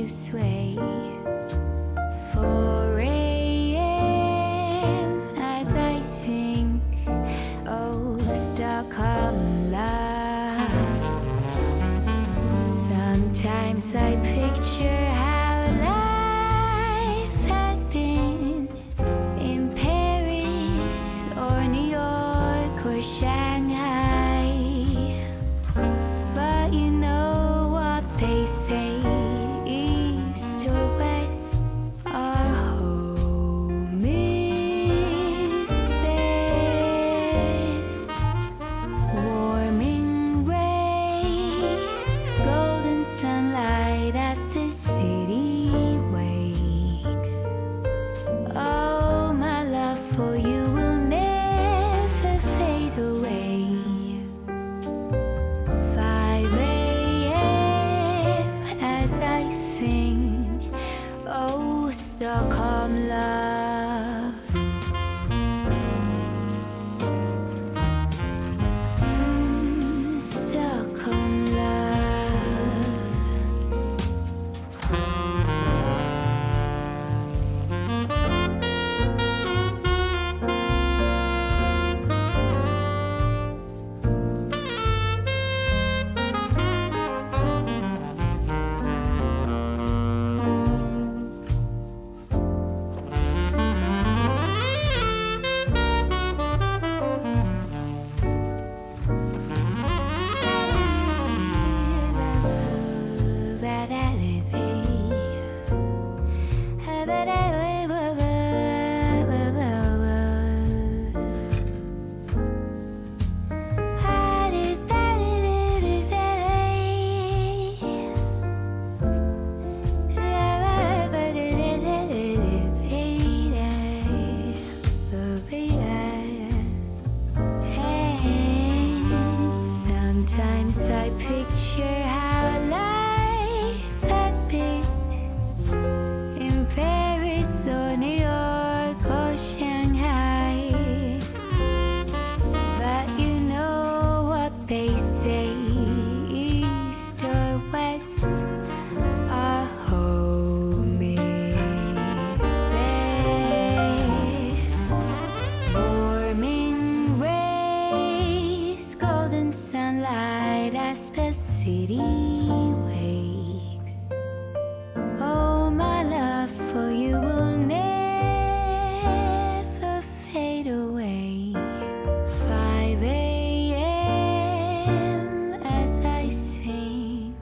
waves sway. 4 a.m. as I think, oh, Stockholm love. Sometimes I picture how life had been in Paris or New York or Shanghai. But you know what they say, east or west, our home is best. Warming rays, golden sunlight as the city wakes. Oh, my love for you will never fade away. 5 a.m. as I sing, oh, Stockholm love. Stockholm love. Sometimes I picture how life had been in Paris or New York or Shanghai. But you know what they say, east or west, our home is best. Warming rays, golden sunlight as the city wakes. Oh, my love for you will never fade away. 5 a.m. as I sing,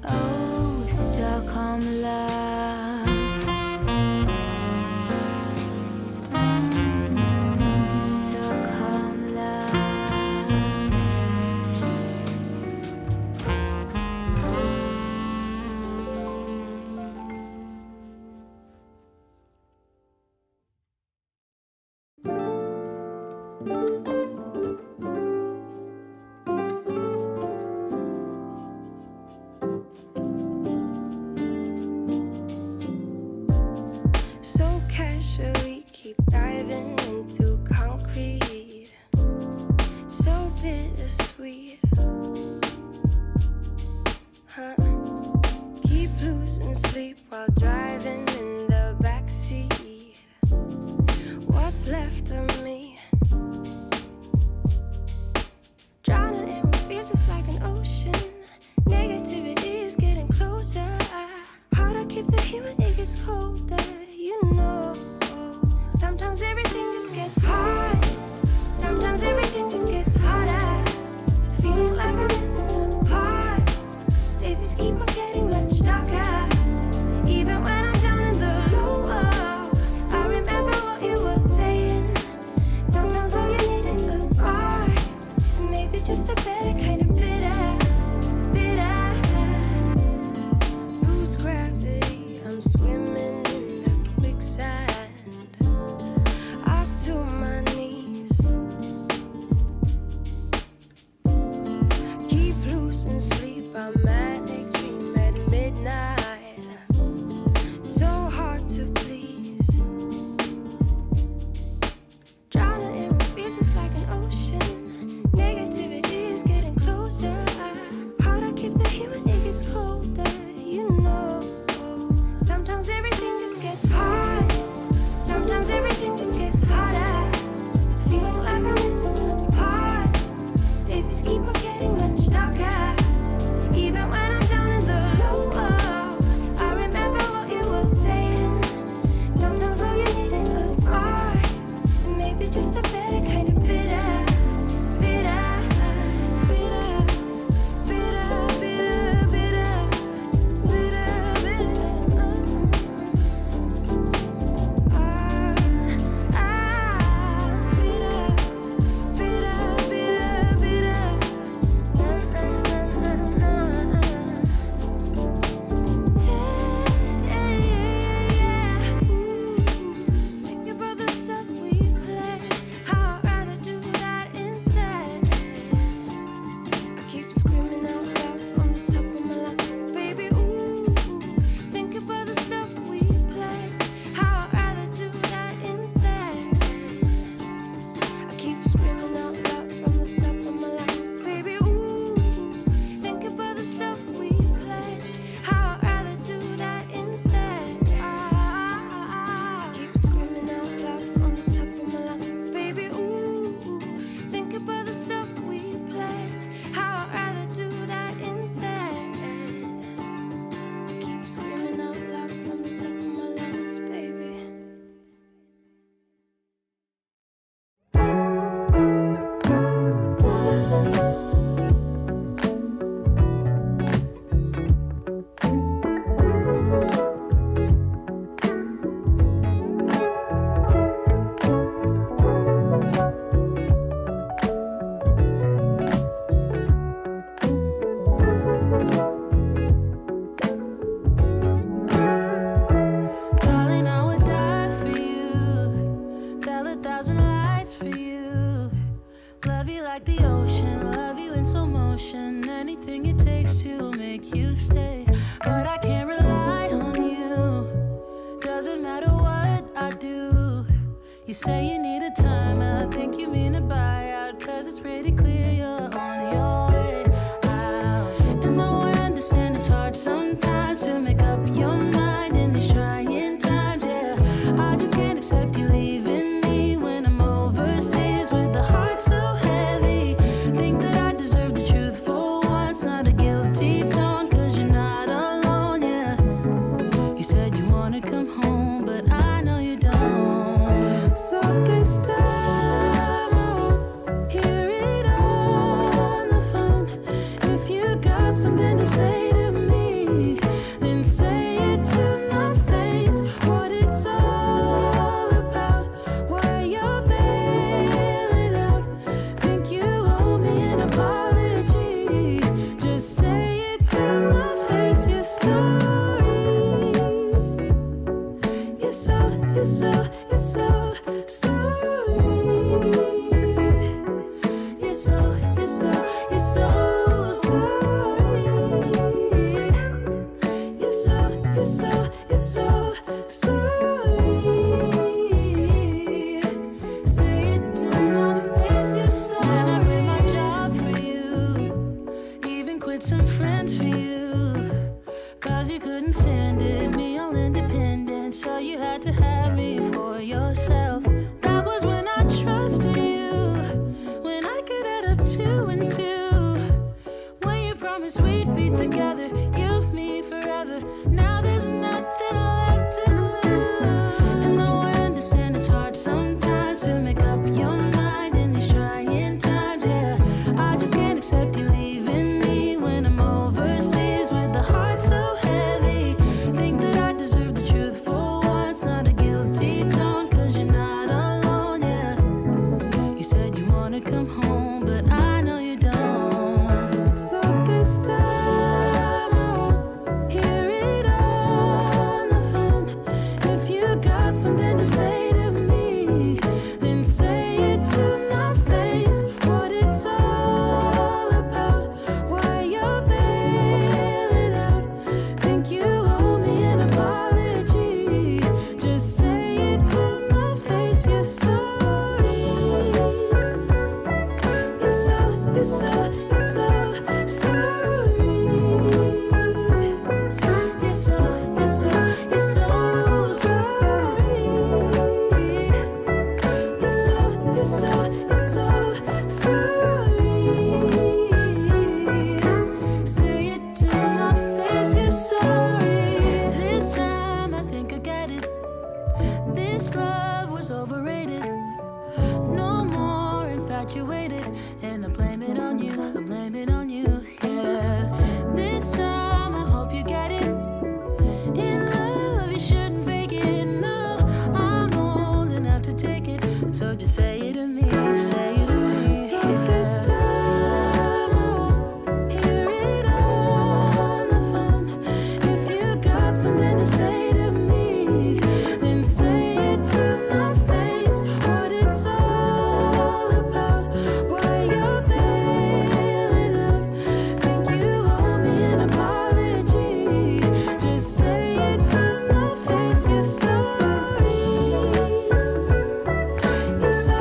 oh, Stockholm love. Stockholm love. So casually keep diving into concrete. So bittersweet. Huh? Keep losing sleep while driving in the backseat. What's left of me? Drowning in what feels just like an ocean. Negativity is getting closer. Hard to keep the heat when it gets colder. You know, sometimes everything just gets hard. Sometimes everything just gets harder. Feeling like I'm missing some parts. Days just keep on getting much darker. Even when I'm down in the low, I remember what you were saying. Sometimes all you need is a spark. Maybe just a better kind of bitter. Lose gravity, I'm say you need a timeout, think you mean a buyout, cause it's pretty clear you're on your way out. And though I understand it's hard sometimes to make up your mind in these trying times, yeah, I just can't accept you leaving me when I'm overseas with the heart so heavy. Think that I deserve the truth for once, not a guilty tone, cause you're not alone, yeah. You said you wanna come home, but I know you don't. So this time I won't hear it on the phone. If you got something to say to me, then say it to my face. What it's all about, why you're bailing out. Think you owe me an apology. Just say it to my face. You're sorry. You're so sorry. You're so sorry. You're so sorry. Say it to my face. You're sorry. And I quit my job for you, even quit some friends for you, cause you couldn't stand it, me all independent, so you had to have me for yourself. That was when I trusted you, when I could add up 2 and 2, when you promised we'd be together, you, me, forever. Now there's nothing left to lose. And though I understand it's hard sometimes to make up your mind in these trying times, yeah, I just can't accept you leaving me when I'm overseas with the heart so heavy. Think that I deserve the truth for once, not a guilty tone, cause you're not alone, yeah. You said you wanna come home, but I know you don't. So this time I won't hear it on the phone. If you got something to say to me, then say it to my face. What it's all about, why you're bailing out. Think you owe me an apology. Just say it to my face. You're sorry. You're so sorry. You're so sorry. You're so sorry. Say it to my face. You're sorry. This time I think I get it. This love was overrated. No more infatuated. And I blame it on you. I blame it on you. Yeah. This time I hope you get it. In love you shouldn't fake it. No, I'm old enough to take it. So just say it to me. Say it to me. So this time I won't hear it on the phone. If you got something to say to me, then say it to my face. What it's all about, why you're bailing out. Think you owe me an apology. Just say it to my face. You're sorry. You're so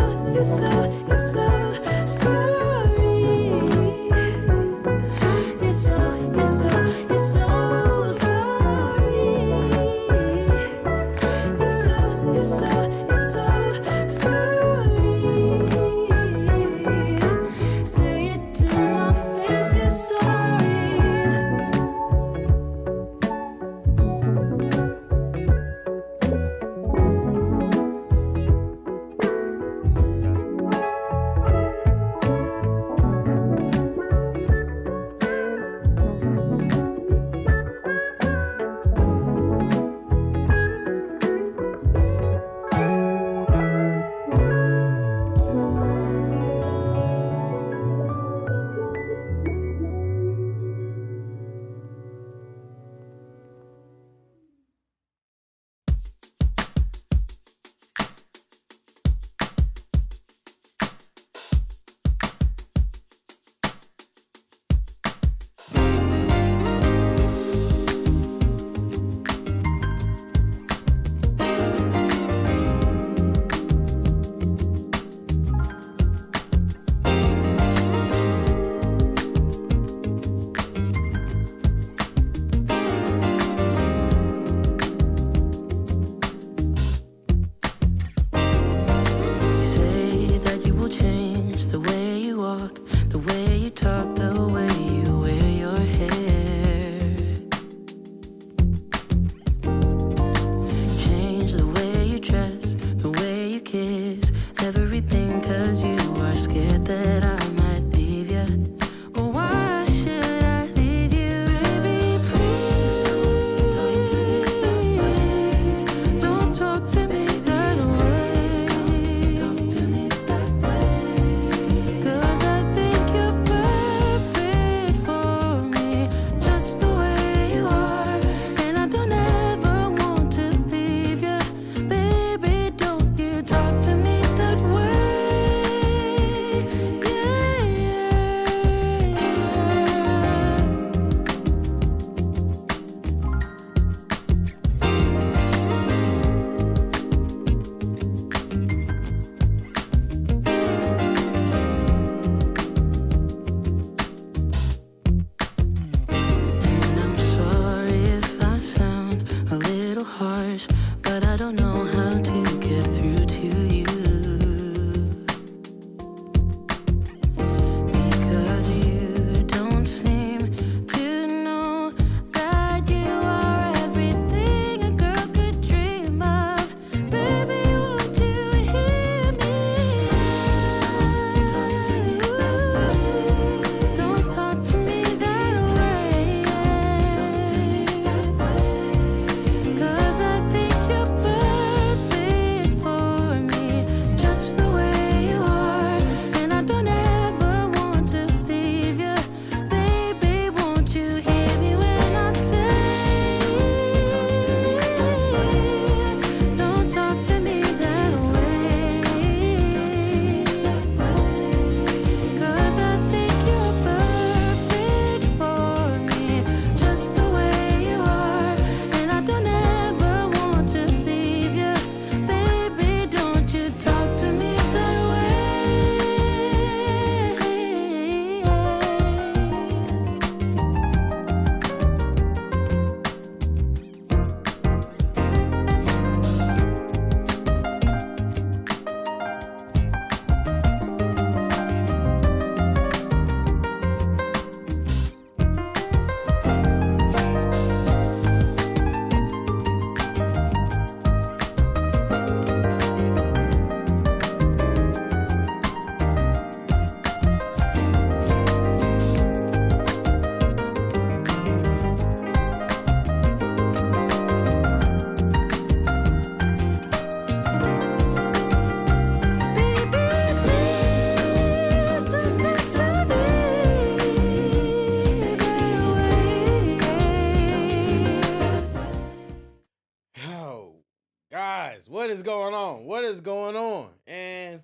guys, what is going on? What is going on? And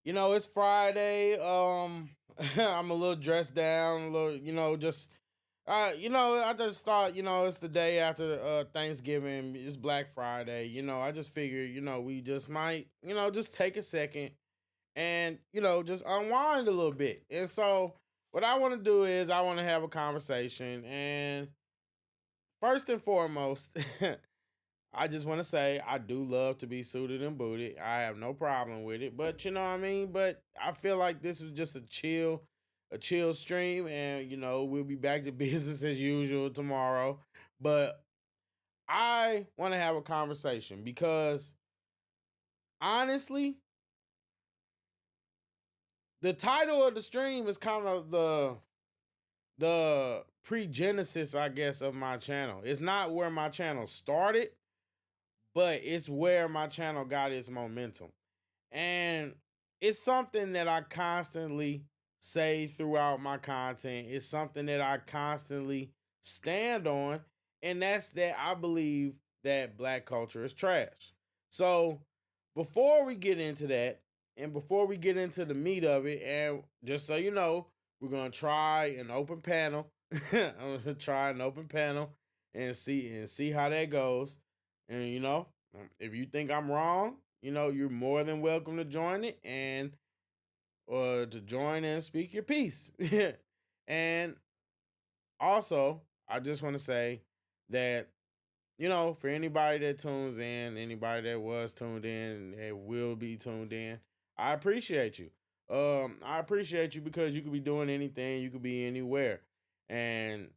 it's Friday. I'm a little dressed down, a little, just I just thought, it's the day after Thanksgiving. It's Black Friday. I just figured, we just might, just take a second and, just unwind a little bit. And so what I want to do is I want to have a conversation. And first and foremost, I just want to say I do love to be suited and booted. I have no problem with it. But you know what I mean? But I feel like this was just a chill stream, and we'll be back to business as usual tomorrow. But I want to have a conversation because honestly, the title of the stream is kind of the pre-genesis, I guess, of my channel. It's not where my channel started, but it's where my channel got its momentum. And it's something that I constantly say throughout my content. It's something that I constantly stand on, and that's that I believe that Black culture is trash. So before we get into that, and before we get into the meat of it, and just so you know, we're going to try an open panel. I'm going to try an open panel and see how that goes. And, if you think I'm wrong, you're more than welcome to join it and to join and speak your piece. And also, I just want to say that, for anybody that tunes in, anybody that was tuned in and will be tuned in, I appreciate you. I appreciate you because you could be doing anything, you could be anywhere. And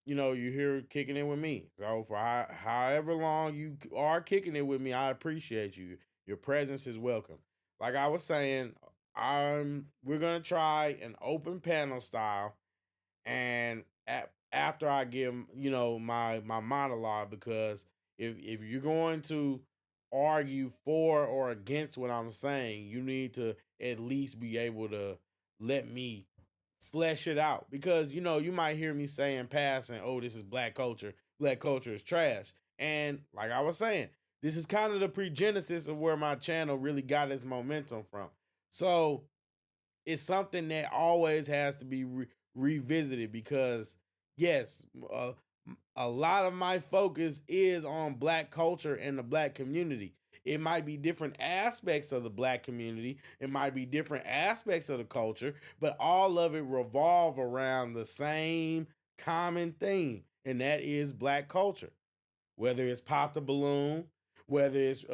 you're here kicking it with me. So for however long you are kicking it with me, I appreciate you. Your presence is welcome. Like I was saying, we're gonna try an open panel style, and after I give my monologue, because if you're going to argue for or against what I'm saying, you need to at least be able to let me flesh it out, because you might hear me saying passing, oh, this is Black culture is trash. And like I was saying, this is kind of the pre-genesis of where my channel really got its momentum from. So it's something that always has to be revisited, because yes, a lot of my focus is on Black culture and the Black community. It might be different aspects of the Black community. It might be different aspects of the culture, but all of it revolve around the same common theme, and that is Black culture. Whether it's Pop the Balloon, whether it's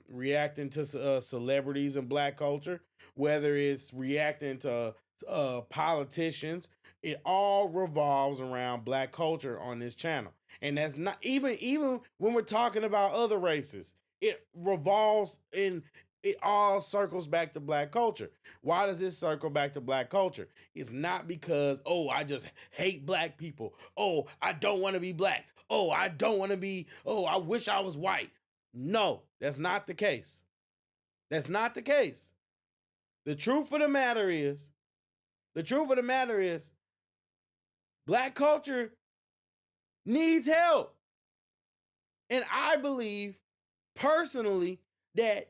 reacting to celebrities in Black culture, whether it's reacting to politicians, it all revolves around Black culture on this channel. And that's not even when we're talking about other races, it revolves in, it all circles back to Black culture. Why does it circle back to Black culture? It's not because, oh, I just hate Black people. Oh, I don't want to be Black. Oh, I don't want to be, oh, I wish I was white. No, that's not the case. That's not the case. The truth of the matter is, Black culture needs help. And I believe personally that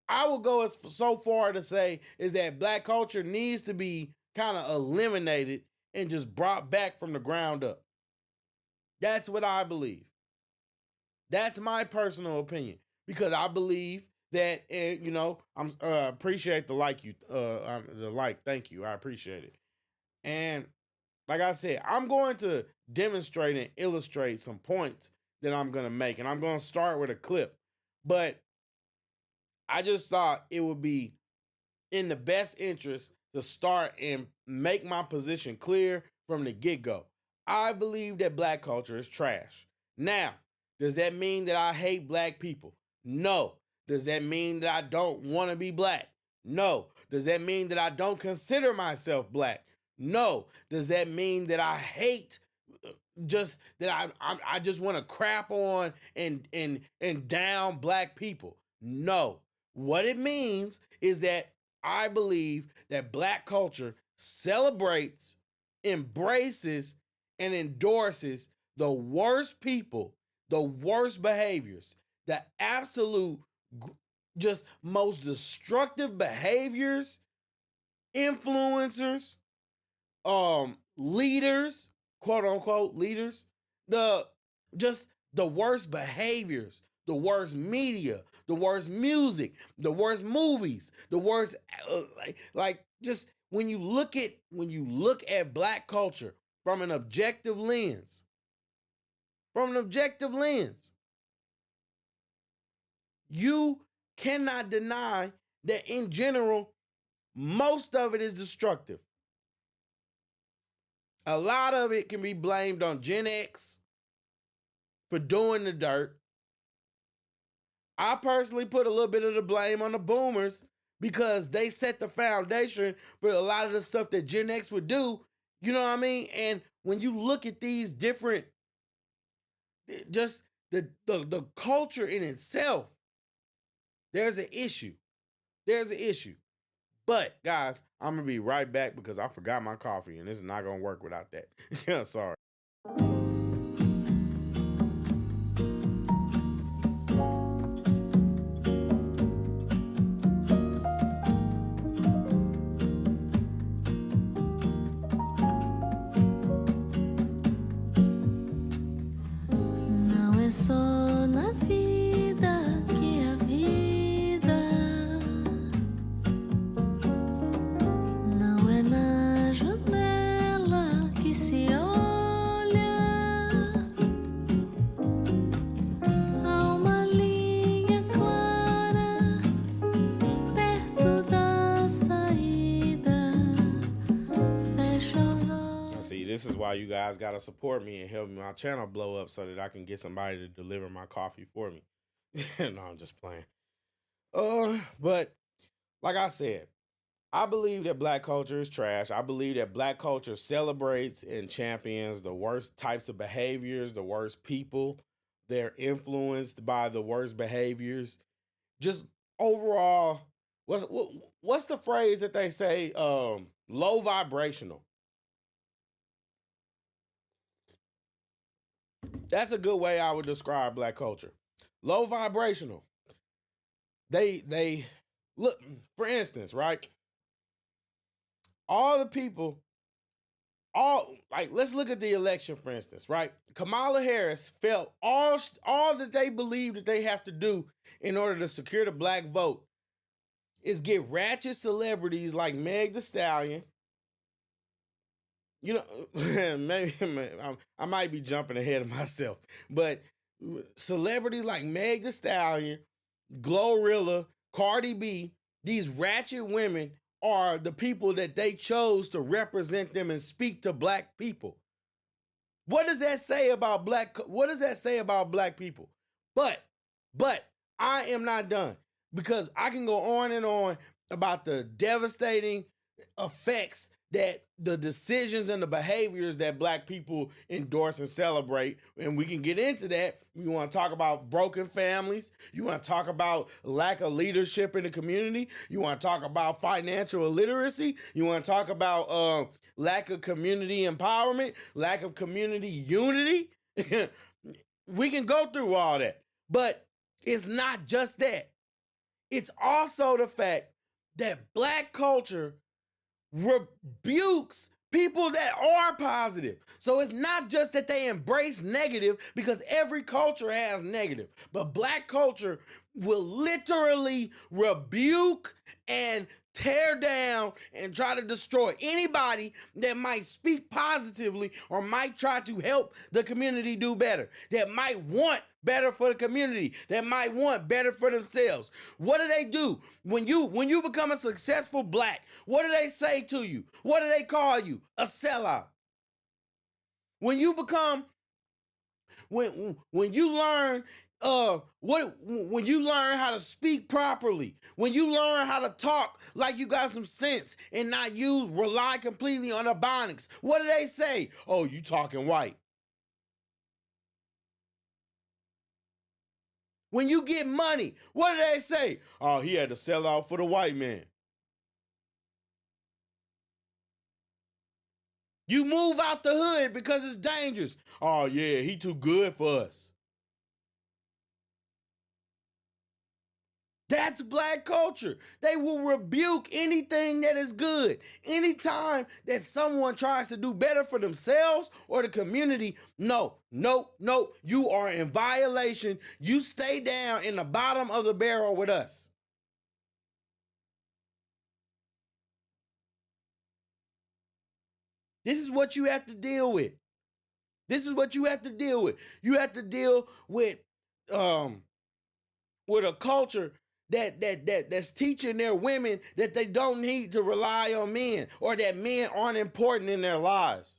I will go so far to say is that Black culture needs to be kind of eliminated and just brought back from the ground up. That's what I believe. That's my personal opinion, because I believe that, I'm appreciate the like thank you, I appreciate it. And like I said, I'm going to demonstrate and illustrate some points that I'm going to make, and I'm going to start with a clip. But I just thought it would be in the best interest to start and make my position clear from the get-go. I believe that Black culture is trash. Now, does that mean that I hate Black people? No. Does that mean that I don't want to be Black? No. Does that mean that I don't consider myself Black? No. Does that mean that I hate, just that I just want to crap on and down Black people? No. What it means is that I believe that Black culture celebrates, embraces, and endorses the worst people, the worst behaviors the absolute just most destructive behaviors, influencers, leaders, quote unquote leaders, the worst behaviors, the worst media, the worst music, the worst movies, the worst just when you look at Black culture from an objective lens, you cannot deny that in general, most of it is destructive. A lot of it can be blamed on Gen X for doing the dirt. I personally put a little bit of the blame on the boomers because they set the foundation for a lot of the stuff that Gen X would do. You know what I mean? And when you look at these different, just the culture in itself, there's an issue. But guys, I'm gonna be right back because I forgot my coffee and this is not gonna work without that. Yeah, sorry. Não é só na vida que a vida não é na janela que se olha. Há uma linha clara perto da saída. Fecha os olhos. See, this is why you guys gotta support me and help my channel blow up so that I can get somebody to deliver my coffee for me. No, I'm just playing. But like I said, I believe that Black culture is trash. I believe that Black culture celebrates and champions the worst types of behaviors, the worst people. They're influenced by the worst behaviors. Just overall, what's the phrase that they say? Low vibrational. That's a good way I would describe Black culture. Low vibrational. They look, for instance, right? All the people, let's look at the election, for instance, right? Kamala Harris felt all that they believe that they have to do in order to secure the Black vote is get ratchet celebrities like Meg Thee Stallion. You know, maybe I might be jumping ahead of myself, but celebrities like Meg Thee Stallion, Glorilla, Cardi B, these ratchet women are the people that they chose to represent them and speak to Black people. What does that say about Black people? But I am not done because I can go on and on about the devastating effects that the decisions and the behaviors that Black people endorse and celebrate. And we can get into that. You want to talk about broken families. You want to talk about lack of leadership in the community. You want to talk about financial illiteracy. You want to talk about lack of community empowerment, lack of community unity. We can go through all that. But it's not just that. It's also the fact that Black culture rebukes people that are positive. So it's not just that they embrace negative, because every culture has negative, but Black culture will literally rebuke and tear down and try to destroy anybody that might speak positively or might try to help the community do better, that might want better for the community, that might want better for themselves. What do they do? When you become a successful Black, what do they say to you? What do they call you? A sellout. When you become, when you learn when you learn how to speak properly, when you learn how to talk like you got some sense and not rely completely on Ebonics, what do they say? Oh, you talking white. When you get money, what do they say? Oh, he had to sell out for the white man. You move out the hood because it's dangerous. Oh yeah, he too good for us. That's black culture. They will rebuke anything that is good. Anytime that someone tries to do better for themselves or the community, no, no, no, you are in violation. You stay down in the bottom of the barrel with us. This is what you have to deal with. This is what you have to deal with. You have to deal with a culture that's teaching their women that they don't need to rely on men or that men aren't important in their lives.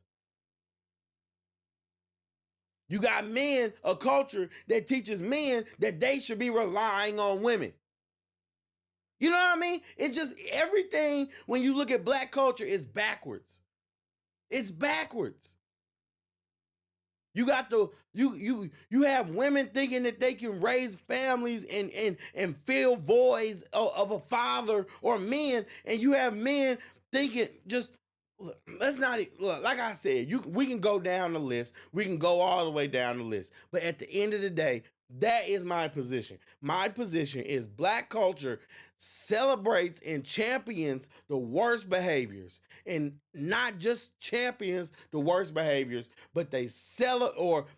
You got men, a culture that teaches men that they should be relying on women. You know what I mean? It's just everything when you look at black culture is backwards. It's backwards. You got you have women thinking that they can raise families and fill voids of a father, or men, and you have men thinking just look, let's not look, like I said, we can go down the list. We can go all the way down the list. But at the end of the day, that is my position. My position is black culture celebrates and champions the worst behaviors, and not just champions the worst behaviors, but they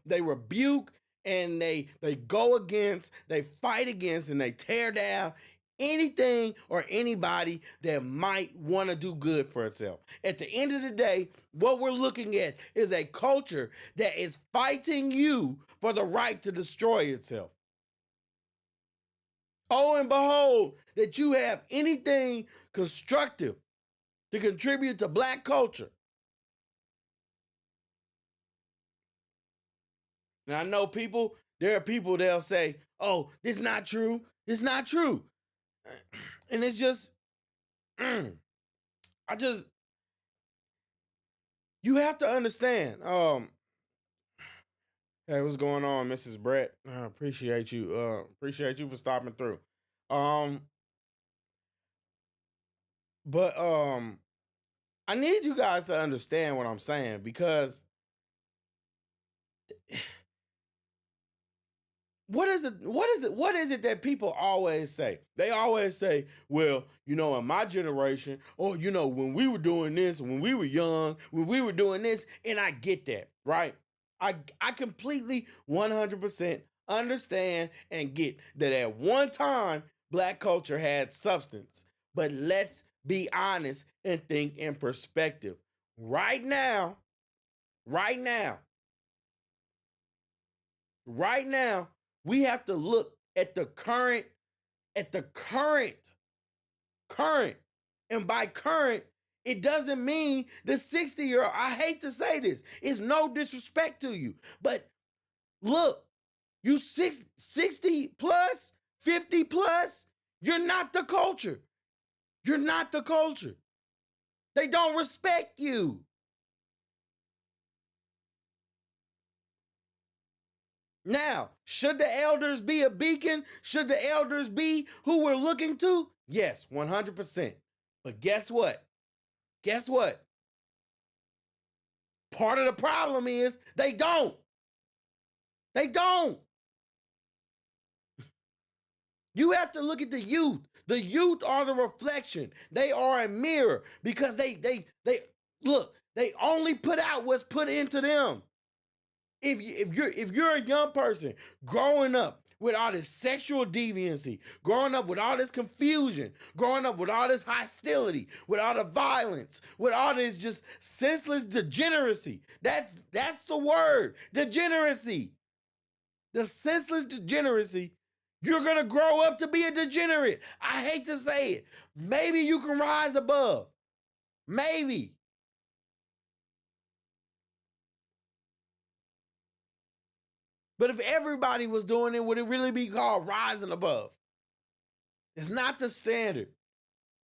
they rebuke and they go against, they fight against, and they tear down anything or anybody that might want to do good for itself. At the end of the day, what we're looking at is a culture that is fighting you for the right to destroy itself. Oh, and behold, that you have anything constructive to contribute to black culture. Now, I know there are people that'll say, oh, this is not true. It's not true. And it's just, you have to understand. Hey, what's going on, Mrs. Brett? Appreciate you. Appreciate you for stopping through. But I need you guys to understand what I'm saying, because what is it that people always say? They always say, well, in my generation, or when we were doing this, when we were young, when we were doing this, and I get that, right? I completely 100% understand and get that at one time black culture had substance. But let's be honest and think in perspective. Right now, we have to look at the current, and by current, it doesn't mean the 60-year-old. I hate to say this. It's no disrespect to you. But look, you 60 plus, 50 plus, you're not the culture. You're not the culture. They don't respect you. Now, should the elders be a beacon? Should the elders be who we're looking to? Yes, 100%. But guess what? Part of the problem is they don't. You have to look at the youth. The youth are the reflection. They are a mirror, because they look, they only put out what's put into them. If you're a young person growing up with all this sexual deviancy, growing up with all this confusion, growing up with all this hostility, with all the violence, with all this just senseless degeneracy. That's the word, degeneracy. The senseless degeneracy. You're going to grow up to be a degenerate. I hate to say it. Maybe you can rise above. Maybe. But if everybody was doing it, would it really be called rising above? It's not the standard.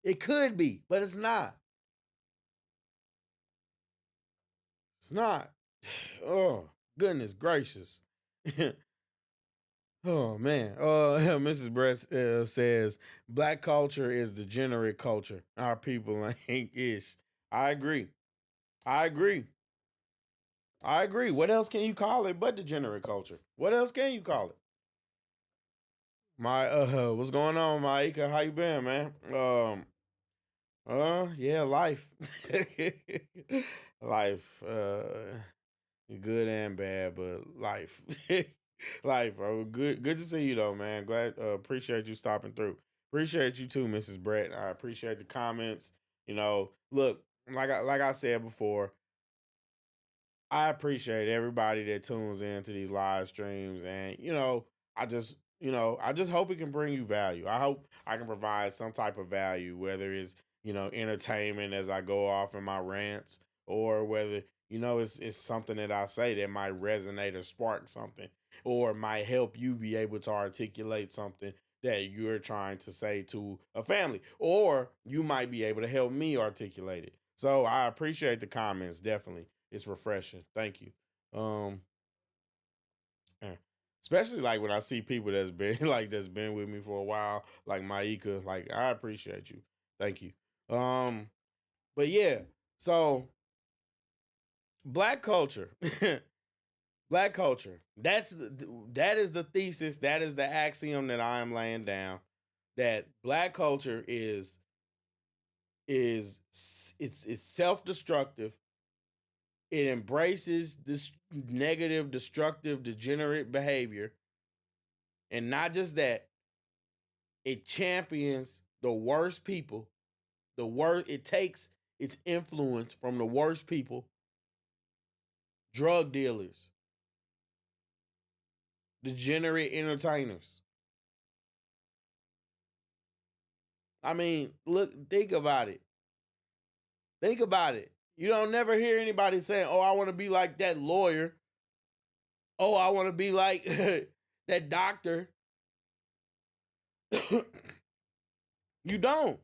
It could be, but it's not. It's not. Oh, goodness gracious. Oh, man. Mrs. Brett says, black culture is degenerate culture. Our people ain't ish. I agree. What else can you call it but degenerate culture? What else can you call it? My what's going on, Maika? How you been, man? Yeah, life. Life. Good and bad, but life. Life, bro. Good to see you though, man. Glad appreciate you stopping through. Appreciate you too, Mrs. Brett. I appreciate the comments. Look, like I said before, I appreciate everybody that tunes into these live streams, and I just hope it can bring you value. I hope I can provide some type of value, whether it's entertainment as I go off in my rants, or whether it's something that I say that might resonate or spark something, or might help you be able to articulate something that you're trying to say to a family, or you might be able to help me articulate it. So I appreciate the comments, definitely. It's refreshing. Thank you. Um, eh, Especially like when I see people that's been that's been with me for a while, like Maika. Like I appreciate you. Thank you. Um, but yeah, so black culture, black culture. That is the thesis. That is the axiom that I am laying down. That black culture it's self destructive. It embraces this negative, destructive, degenerate behavior. And not just that, it champions the worst people. It takes its influence from the worst people, drug dealers, degenerate entertainers. I mean, look, think about it. Think about it. You don't never hear anybody saying, "Oh, I want to be like that lawyer. Oh, I want to be like that doctor." You don't.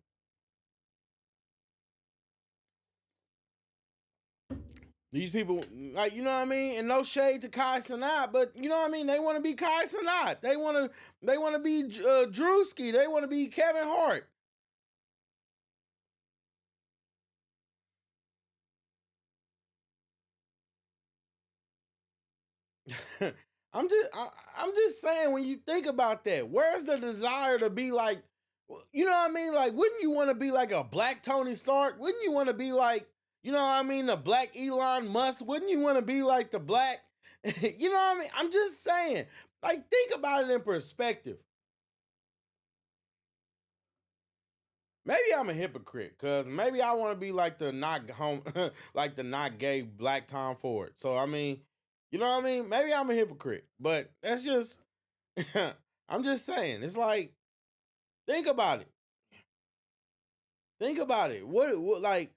These people, like, you know what I mean? And no shade to Kai Sanat, but you know what I mean? They want to be Kai Sanat. They want to be Drewski. They want to be Kevin Hart. I'm just saying, when you think about that, where's the desire to be like, you know what I mean? Like, wouldn't you want to be like a black Tony Stark? Wouldn't you want to be like, you know what I mean, the black Elon Musk? Wouldn't you want to be like the black, you know what I mean? I'm just saying, like, think about it in perspective. Maybe I'm a hypocrite, cause maybe I want to be like the not home, like the not gay black Tom Ford. So I mean, you know what I mean? Maybe I'm a hypocrite, but that's just, I'm just saying. It's like, think about it. Think about it. What like,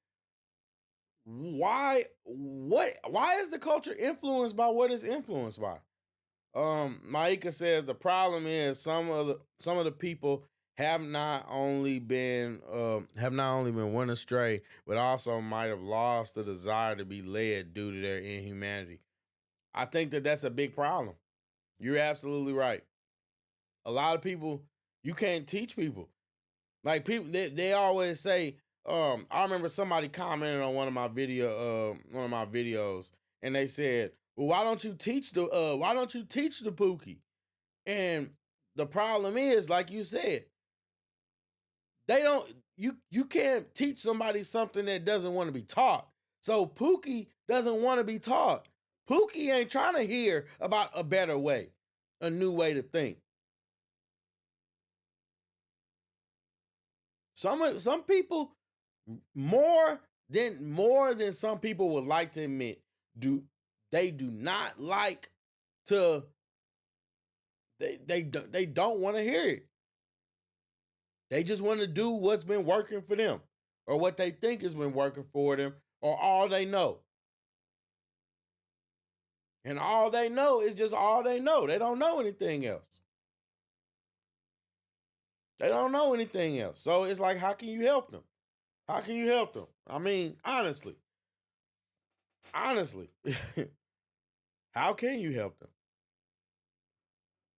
why is the culture influenced by what it's influenced by? Maika says the problem is some of the people have not only been went astray, but also might have lost the desire to be led due to their inhumanity. I think that that's a big problem. You're absolutely right. A lot of people, you can't teach people. Like, people, they always say, I remember somebody commented on one of my videos, and they said, "Well, why don't you teach the Pookie?" And the problem is, like you said, they don't you can't teach somebody something that doesn't want to be taught. So Pookie doesn't want to be taught. Pookie ain't trying to hear about a better way, a new way to think. Some people, more than some people would like to admit, do not like to, they don't want to hear it. They just want to do what's been working for them, or what they think has been working for them, or all they know. And all they know is just all they know. They don't know anything else. They don't know anything else. So it's like, how can you help them? How can you help them? I mean, honestly, how can you help them?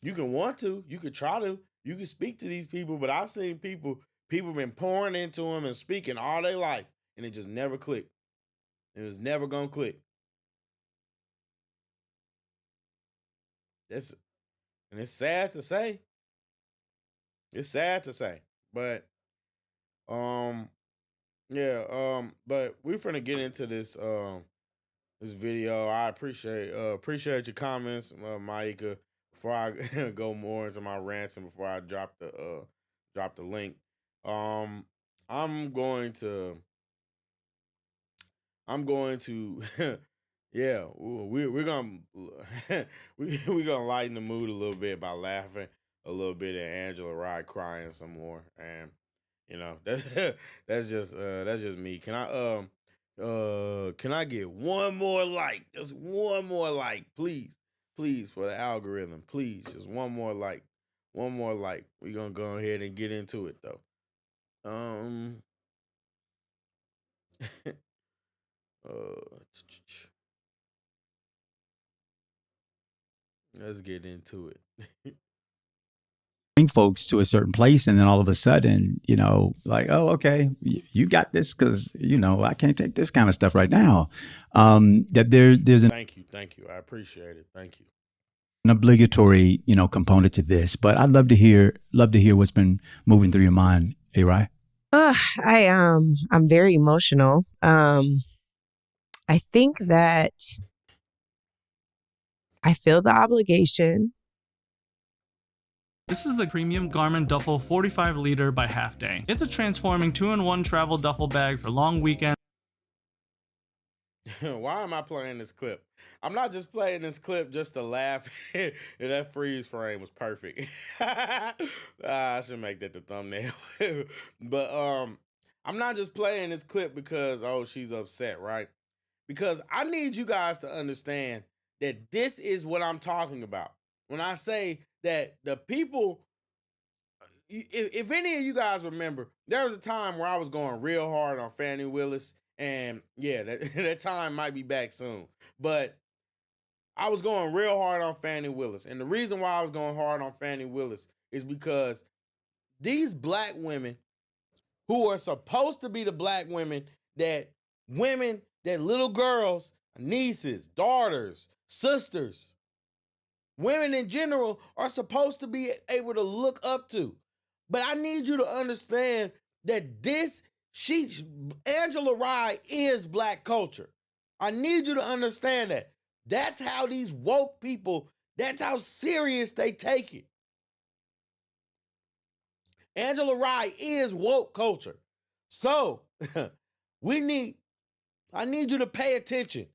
You can want to, you could try to, you can speak to these people, but I've seen people been pouring into them and speaking all their life, and it just never clicked. It was never gonna click. That's And it's sad to say. It's sad to say, but yeah, but we finna get into this video. I appreciate your comments, Maika. Before I go more into my rants and before I drop the link, um, I'm going to yeah, we're gonna we're gonna lighten the mood a little bit by laughing a little bit at Angela Rye crying some more, and that's that's just me. Can I get one more like, just one more like, please, for the algorithm, please, just one more like, one more like. We're gonna go ahead and get into it though. Um, uh, let's get into it. Bring folks to a certain place, and then all of a sudden, like, oh, okay, you got this because I can't take this kind of stuff right now. That there's Thank you. I appreciate it. Thank you. an obligatory component to this, but I'd love to hear what's been moving through your mind, Arai. I'm very emotional. I think that I feel the obligation. This is the Premium Garmin Duffel 45 liter by Half Day. It's a transforming 2-in-1 travel duffel bag for long weekends. Why am I playing this clip? I'm not just playing this clip just to laugh. That freeze frame was perfect. I should make that the thumbnail. But I'm not just playing this clip because, oh, she's upset, right? Because I need you guys to understand that this is what I'm talking about. When I say that the people, if any of you guys remember, there was a time where I was going real hard on Fannie Willis. And yeah, that time might be back soon. But I was going real hard on Fannie Willis. And the reason why I was going hard on Fannie Willis is because these black women who are supposed to be the black women that little girls, nieces, daughters, sisters, women in general are supposed to be able to look up to. But I need you to understand that Angela Rye is black culture. I need you to understand that. That's how these woke people, that's how serious they take it. Angela Rye is woke culture. So I need you to pay attention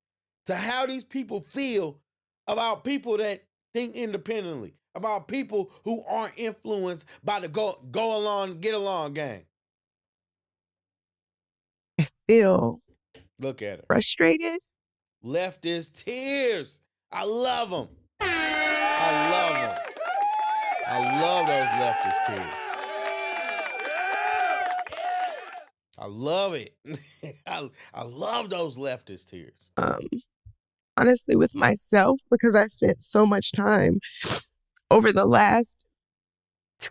to how these people feel about people that think independently, about people who aren't influenced by the go along, get along gang. I feel Look at it. frustrated. Leftist tears. I love them. I love them. I love those leftist tears. I love it. I love those leftist tears. Honestly, with myself, because I spent so much time over the last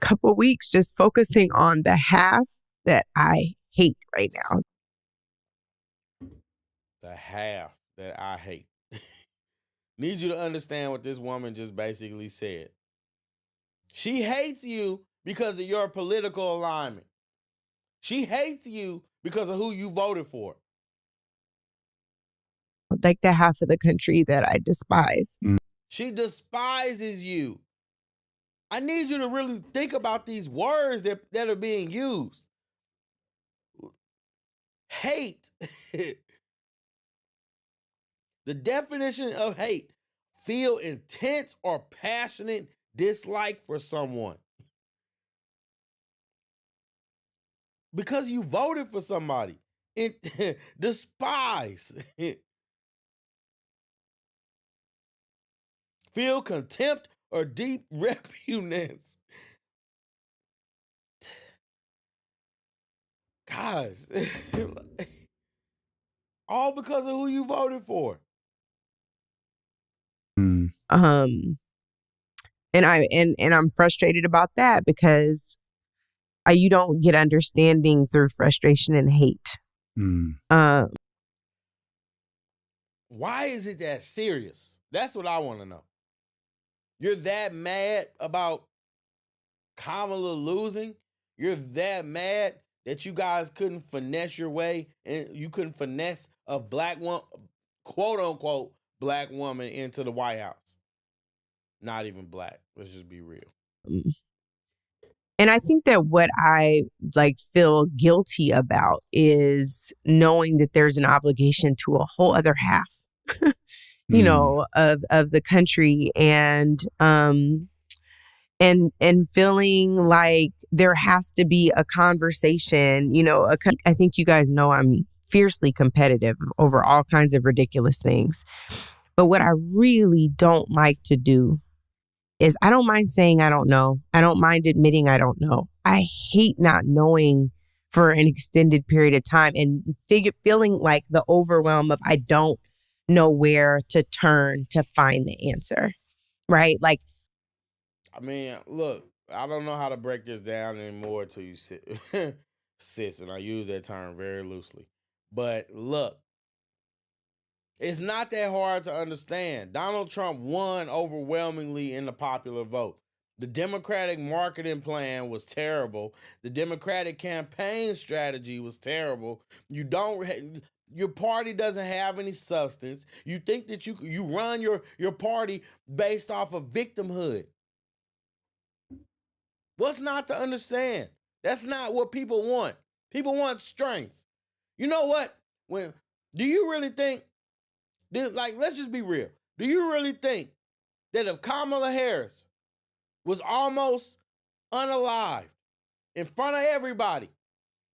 couple of weeks just focusing on the half that I hate right now. The half that I hate. Need you to understand what this woman just basically said. She hates you because of your political alignment. She hates you because of who you voted for. Like the half of the country that I despise. She despises you. I need you to really think about these words that are being used. Hate. The definition of hate: feel intense or passionate dislike for someone. Because you voted for somebody. Despise. Feel contempt or deep repugnance. Guys, all because of who you voted for. And I'm frustrated about that because you don't get understanding through frustration and hate. Why is it that serious? That's what I want to know. You're that mad about Kamala losing, you're that mad that you guys couldn't finesse your way and you couldn't finesse a black one, quote unquote, black woman into the White House. Not even black. Let's just be real. And I think that what I like feel guilty about is knowing that there's an obligation to a whole other half, you know, of the country, and feeling like there has to be a conversation, you know. I think you guys know I'm fiercely competitive over all kinds of ridiculous things. But what I really don't like to do is I don't mind saying I don't know. I don't mind admitting I don't know. I hate not knowing for an extended period of time and feeling like the overwhelm of I don't know where to turn to find the answer, right? Like, I mean, look, I don't know how to break this down anymore to you, sis, and I use that term very loosely. But look, it's not that hard to understand. Donald Trump won overwhelmingly in the popular vote. The Democratic marketing plan was terrible. The Democratic campaign strategy was terrible. Your party doesn't have any substance. You think that you run your party based off of victimhood. What's not to understand? That's not what people want. People want strength. You know what? Do you really think let's just be real. Do you really think that if Kamala Harris was almost unalived in front of everybody,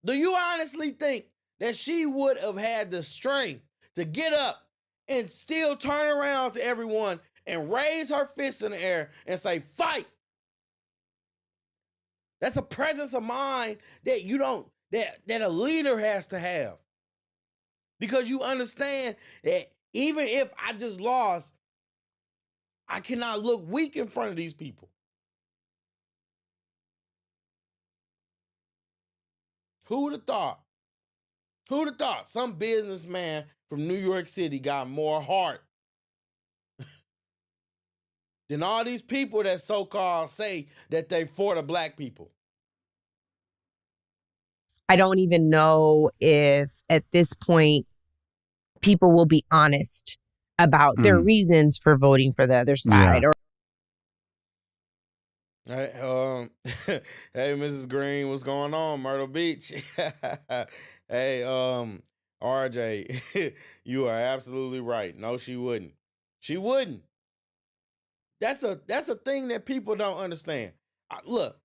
do you honestly think that she would have had the strength to get up and still turn around to everyone and raise her fist in the air and say, fight? That's a presence of mind that that a leader has to have. Because you understand that even if I just lost, I cannot look weak in front of these people. Who would have thought? Who would have thought some businessman from New York City got more heart than all these people that so-called say that they for the black people? I don't even know if at this point people will be honest about their reasons for voting for the other side. Hey, hey, Mrs. Green, what's going on, Myrtle Beach? Hey, RJ, you are absolutely right. No, she wouldn't. She wouldn't. That's a thing that people don't understand. Look,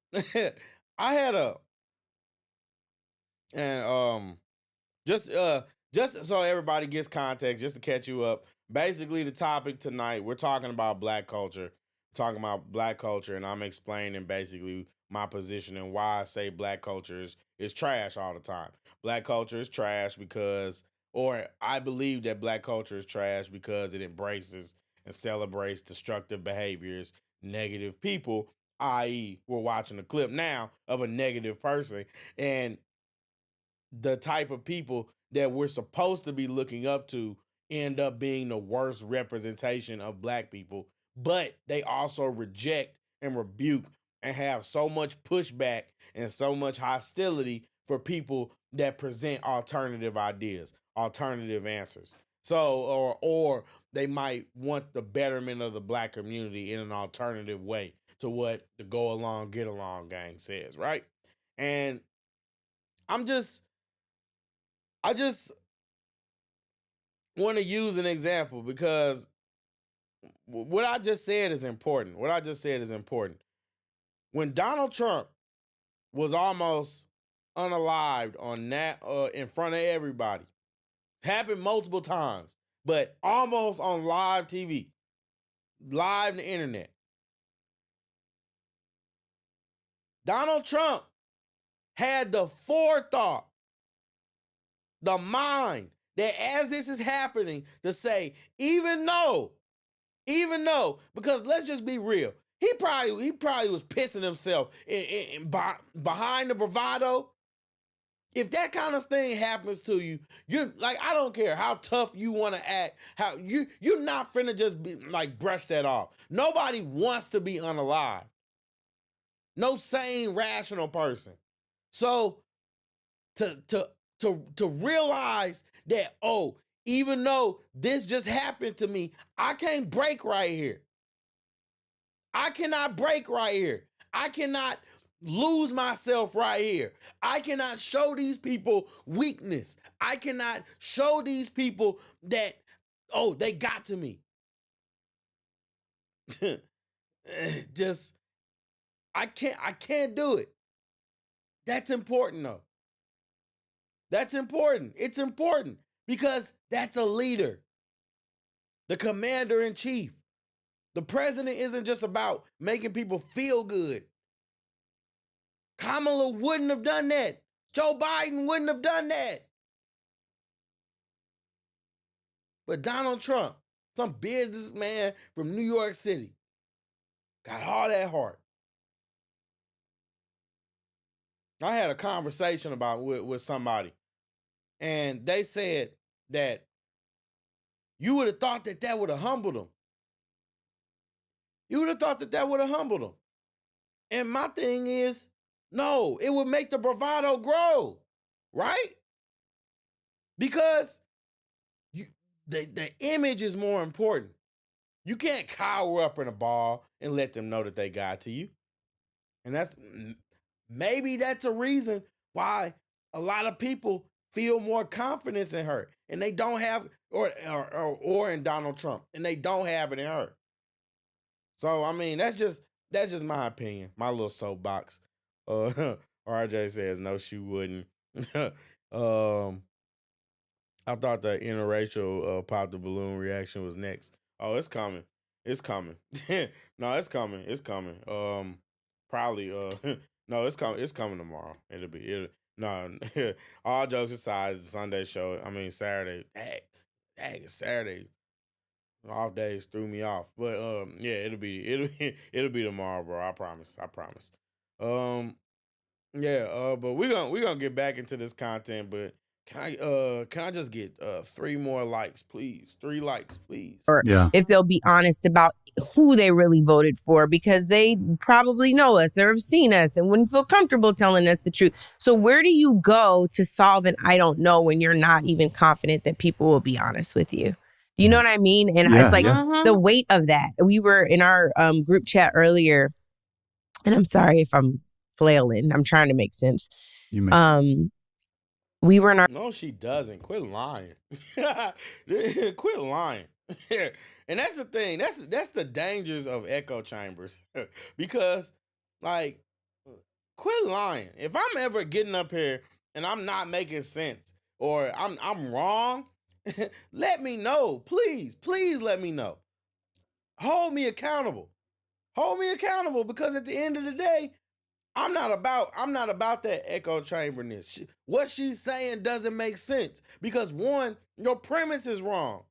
I had just so everybody gets context, just to catch you up. Basically, the topic tonight, we're talking about black culture. And I'm explaining basically my position and why I say black culture is trash all the time. Black culture is trash or I believe that black culture is trash because it embraces and celebrates destructive behaviors, negative people, i.e., we're watching a clip now of a negative person, and the type of people that we're supposed to be looking up to end up being the worst representation of black people, but they also reject and rebuke and have so much pushback and so much hostility for people that present alternative ideas, alternative answers. So, or they might want the betterment of the black community in an alternative way to what the go along, get along gang says, right? And I just want to use an example because what I just said is important. When Donald Trump was almost unalived on that in front of everybody, happened multiple times, but almost on live TV, live the internet. Donald Trump had the forethought, the mind, that as this is happening to say, even though, because let's just be real, he probably was pissing himself behind the bravado. If that kind of thing happens to you, you're like, I don't care how tough you want to act, how you're not finna just be like brush that off. Nobody wants to be unalive. No sane, rational person. So to realize that, oh, even though this just happened to me, I can't break right here. I cannot break right here. I cannot lose myself right here. I cannot show these people weakness. I cannot show these people that, oh, they got to me. Just, I can't do it. That's important though. That's important. It's important because that's a leader. The commander in chief. The president isn't just about making people feel good. Kamala wouldn't have done that. Joe Biden wouldn't have done that. But Donald Trump, some businessman from New York City, got all that heart. I had a conversation about with somebody, and they said that you would have thought that would have humbled them. You would have thought that would have humbled them. And my thing is, no, it would make the bravado grow, right? Because the image is more important. You can't cower up in a ball and let them know that they got to you. And maybe that's a reason why a lot of people feel more confidence in her, and they don't have, or in Donald Trump, and they don't have it in her. So I mean, that's just my opinion, my little soapbox. RJ says no, she wouldn't. I thought the interracial pop the balloon reaction was next. Oh, it's coming. It's coming. No, it's coming. It's coming. Probably. No, it's coming. It's coming tomorrow. No. All jokes aside, the Sunday show. I mean, Saturday. Dang, Saturday. Off days threw me off, but yeah, it'll be tomorrow, bro. I promise. Yeah, but we're gonna get back into this content, but can I just get 3 more likes, please? 3 likes, please. Or if they'll be honest about who they really voted for, because they probably know us or have seen us and wouldn't feel comfortable telling us the truth. So where do you go to solve an I don't know when you're not even confident that people will be honest with you? You know what I mean? And it's like the weight of that. We were in our group chat earlier, and I'm sorry if I'm flailing. I'm trying to make sense. You make sense. We were in our... No, she doesn't. Quit lying. Quit lying. And that's the thing. That's the dangers of echo chambers. Because, like, quit lying. If I'm ever getting up here and I'm not making sense, or I'm wrong, let me know. Please let me know. Hold me accountable. Because at the end of the day, I'm not about that echo chamberness. What she's saying doesn't make sense because, one, your premise is wrong.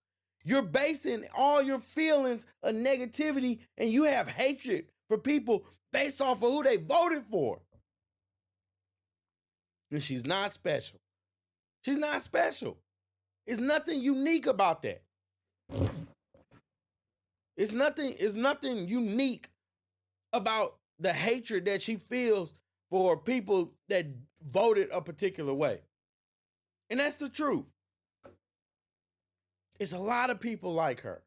You're basing all your feelings of negativity, and you have hatred for people based off of who they voted for. And she's not special. She's not special. It's nothing unique about that. It's nothing unique about the hatred that she feels for people that voted a particular way. And that's the truth. It's a lot of people like her.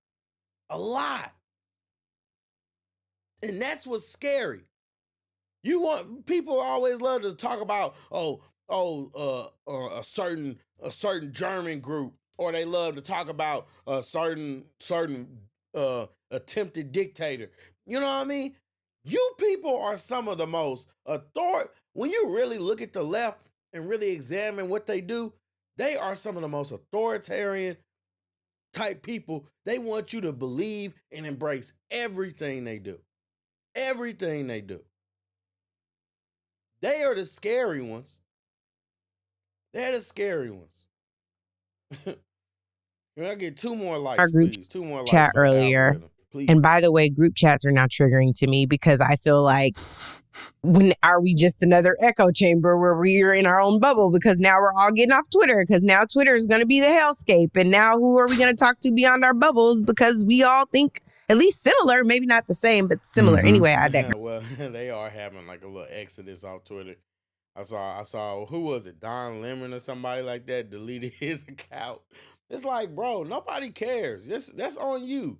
A lot. And that's what's scary. People always love to talk about, a certain German group, or they love to talk about a certain attempted dictator. You know what I mean? You people are some of the most when you really look at the left and really examine what they do, they are some of the most authoritarian type people. They want you to believe and embrace everything they do. Everything they do. They are the scary ones. They're the scary ones. Can I get 2 more likes, our group please? 2 more likes chat for the earlier. algorithm, please. And by the way, group chats are now triggering to me because I feel like, when are we just another echo chamber where we're in our own bubble? Because now we're all getting off Twitter, because now Twitter is going to be the hellscape. And now who are we going to talk to beyond our bubbles? Because we all think At least similar, maybe not the same, but similar. Mhm. Anyway, I digress. Well, they are having like a little exodus off Twitter. I saw who was it? Don Lemon or somebody like that deleted his account. It's like, bro, nobody cares. That's on you.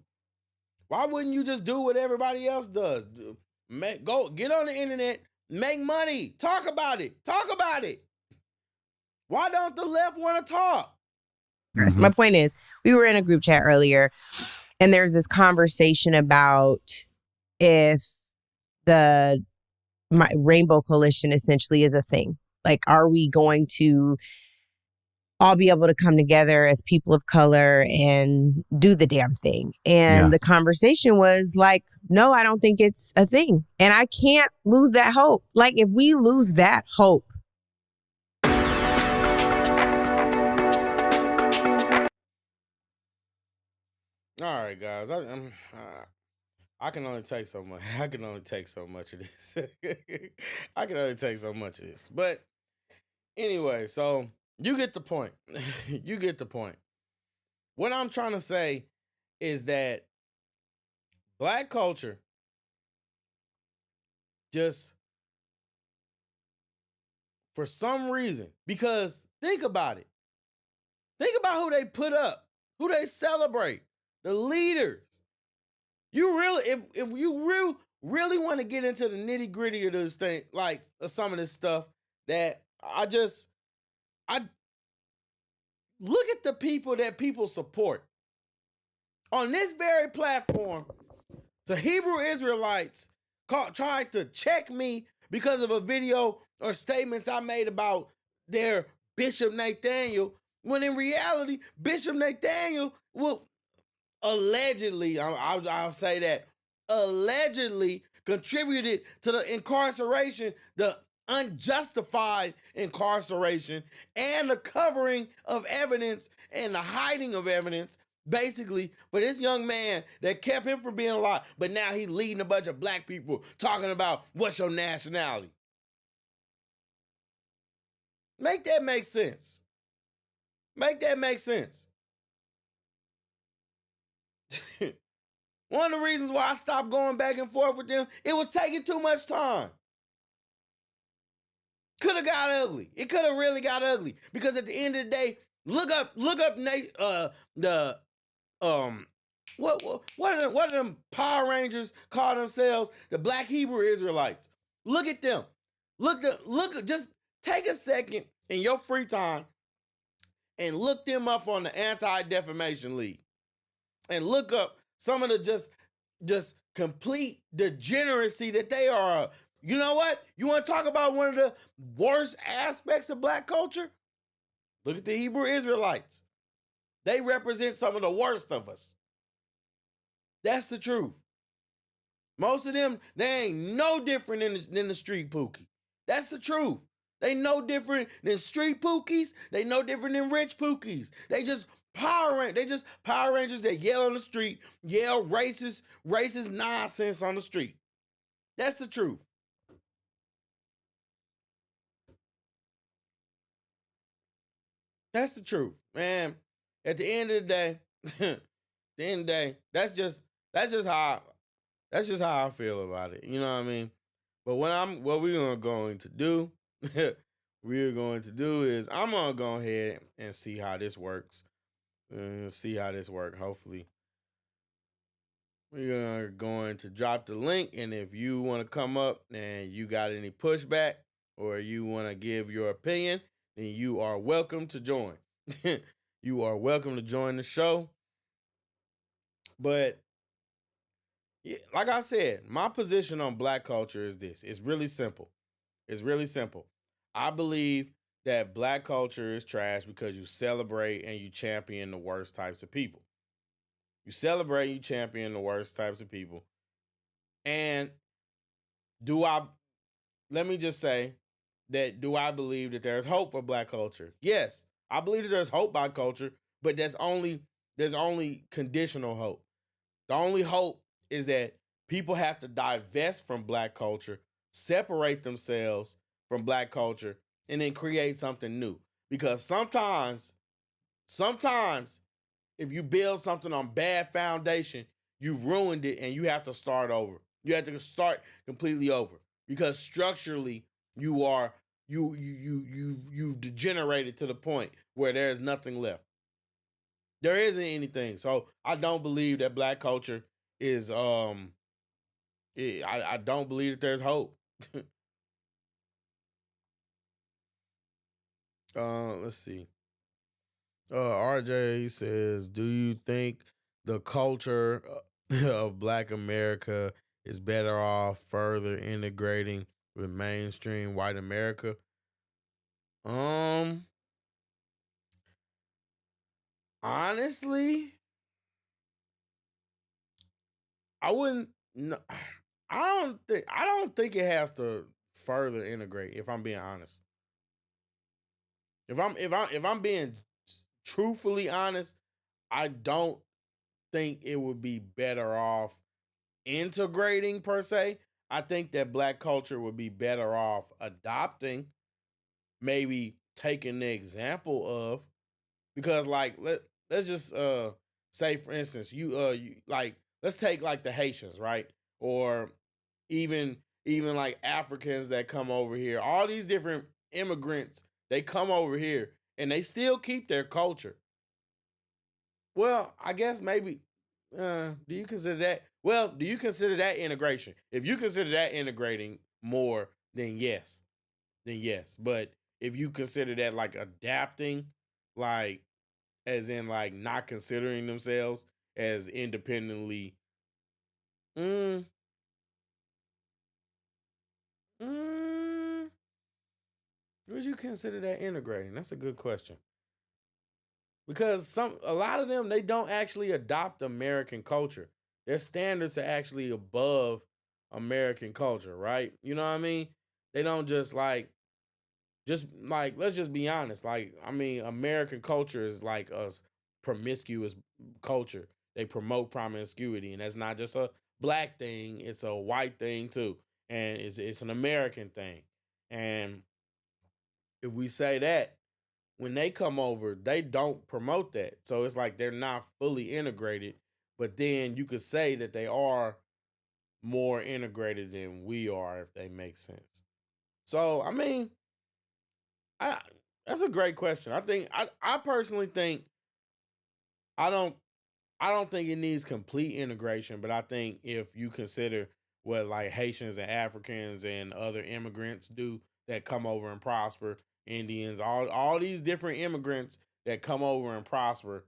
Why wouldn't you just do what everybody else does? Go get on the internet, make money, talk about it. Why don't the left want to talk? Mhm. My point is, we were in a group chat earlier, and there's this conversation about if the Rainbow Coalition essentially is a thing. Like, are we going to all be able to come together as people of color and do the damn thing? And Yeah. the conversation was like, no, I don't think it's a thing. And I can't lose that hope. Like, if we lose that hope, All right, guys. I can only take so much. I can only take so much of this. I can only take so much of this. But anyway, so you get the point. You get the point. What I'm trying to say is that Black culture just, for some reason, because think about it. Think about who they put up, who they celebrate, the leaders. You really, if you really want to get into the nitty gritty of this thing, like some of this stuff, that I look at the people that people support on this very platform. The Hebrew Israelites tried to check me because of a video or statements I made about their Bishop Nathaniel, when in reality, Bishop Nathaniel will allegedly, I'll say that, allegedly contributed to the incarceration, the unjustified incarceration, and the covering of evidence and the hiding of evidence, basically, for this young man that kept him from being alive. But now he's leading a bunch of black people talking about what's your nationality. Make that make sense. Make that make sense. One of the reasons why I stopped going back and forth with them, it was taking too much time. Could have got ugly. It could have really got ugly, because at the end of the day, look up what are them Power Rangers call themselves? The Black Hebrew Israelites. Look at them. Just take a second in your free time and look them up on the Anti-Defamation League. And look up some of the just complete degeneracy that they are. You know what? You want to talk about one of the worst aspects of black culture? Look at the Hebrew Israelites. They represent some of the worst of us. That's the truth. Most of them, they ain't no different than the street pookie. That's the truth. They no different than street pookies. They no different than rich pookies. They just Power Rangers that yell on the street, yell racist nonsense on the street. That's the truth. That's the truth, man. At the end of the day, that's just how I feel about it. You know what I mean? But what we're going to do is I'm gonna go ahead and see how this works. Hopefully, we are going to drop the link, and if you want to come up and you got any pushback or you want to give your opinion, then you are welcome to join. You are welcome to join the show. But yeah, like I said, my position on black culture is this. It's really simple. I believe that black culture is trash because you celebrate and you champion the worst types of people. You celebrate, you champion the worst types of people. And let me just say that, do I believe that there's hope for black culture? Yes, I believe that there's hope by culture, but there's only conditional hope. The only hope is that people have to divest from black culture, separate themselves from black culture, and then create something new. Because sometimes if you build something on bad foundation, you've ruined it and you have to start over. You have to start completely over because structurally you are you've degenerated to the point where there's nothing left. There isn't anything. So I don't believe that black culture is I don't believe that there's hope. Let's see. RJ says, "Do you think the culture of Black America is better off further integrating with mainstream white America?" Um, honestly, I wouldn't. No, I don't think it has to further integrate. If I'm being honest, if I'm being truthfully honest, I don't think it would be better off integrating per se. I think that black culture would be better off adopting, maybe taking the example of, because like let's just say for instance, you like let's take like the Haitians, right? Or even like Africans that come over here. All these different immigrants, they come over here and they still keep their culture. Well, I guess maybe. Do you consider that? Well, do you consider that integration? If you consider that integrating more, then yes, then yes. But if you consider that like adapting, like as in like not considering themselves as independently, mm, mm, would you consider that integrating? That's a good question. Because a lot of them they don't actually adopt American culture. Their standards are actually above American culture, right? You know what I mean? They don't just like let's just be honest. Like I mean, American culture is like a promiscuous culture. They promote promiscuity, and that's not just a black thing; it's a white thing too, and it's an American thing. And if we say that, when they come over, they don't promote that. So it's like they're not fully integrated, but then you could say that they are more integrated than we are, if they make sense. So I mean, I that's a great question. I personally think I don't I don't think it needs complete integration, but I think if you consider what like Haitians and Africans and other immigrants do that come over and prosper, Indians, all these different immigrants that come over and prosper,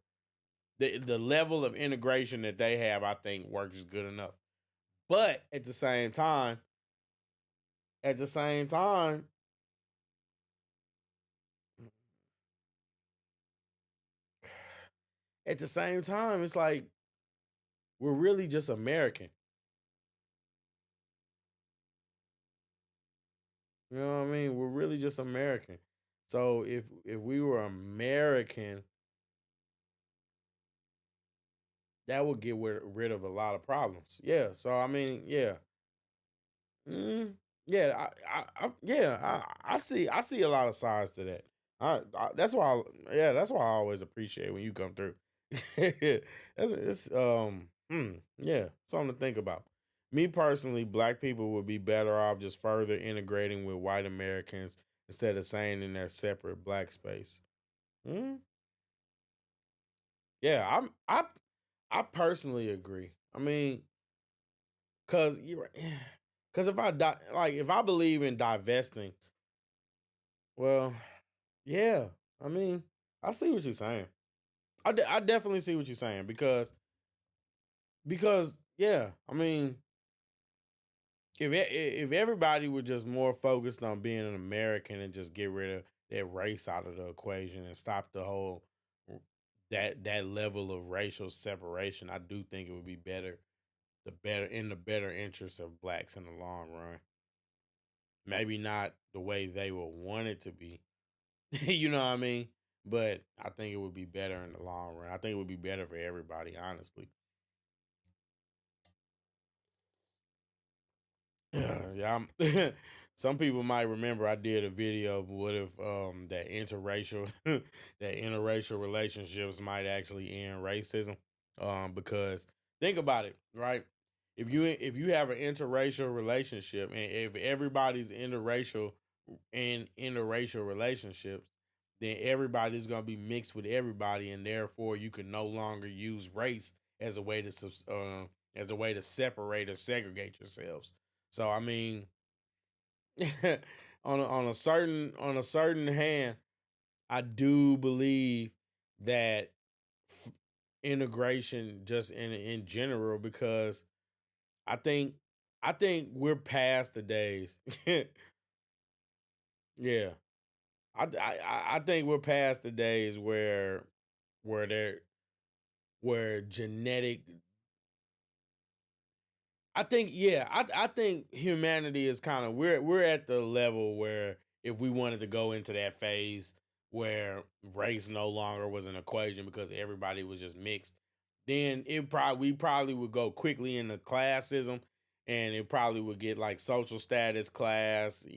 the level of integration that they have, I think works good enough. But at the same time, at the same time, it's like we're really just American. You know what I mean? We're really just American. So if we were American, that would get rid of a lot of problems. Yeah. So I mean, yeah. Mm, yeah, I see a lot of sides to that. That's why that's why I always appreciate when you come through. It's yeah, something to think about. Me personally, black people would be better off just further integrating with white Americans instead of staying in their separate black space. Mm, yeah, I personally agree. I mean, cause you cause if like if I believe in divesting, well, yeah. I mean, I see what you're saying. I definitely see what you're saying because yeah. I mean, if everybody were just more focused on being an American and just get rid of that race out of the equation and stop the whole that level of racial separation, I do think it would be the better interest of blacks in the long run. Maybe not the way they would want it to be. You know what I mean? But I think it would be better in the long run. I think it would be better for everybody, honestly. Yeah, some people might remember I did a video of what if that interracial that interracial relationships might actually end racism because think about it, right? If you have an interracial relationship, and if everybody's interracial relationships, then everybody's gonna be mixed with everybody, and therefore you can no longer use race as a way to separate or segregate yourselves. So I mean, on a certain hand, I do believe that f- integration just in general, because I think I think we're past the days. Yeah, I think we're past the days where there where genetic. I think, yeah, I think humanity is kind of, we're at the level where if we wanted to go into that phase where race no longer was an equation because everybody was just mixed, then we probably would go quickly into classism, and it probably would get like social status, class,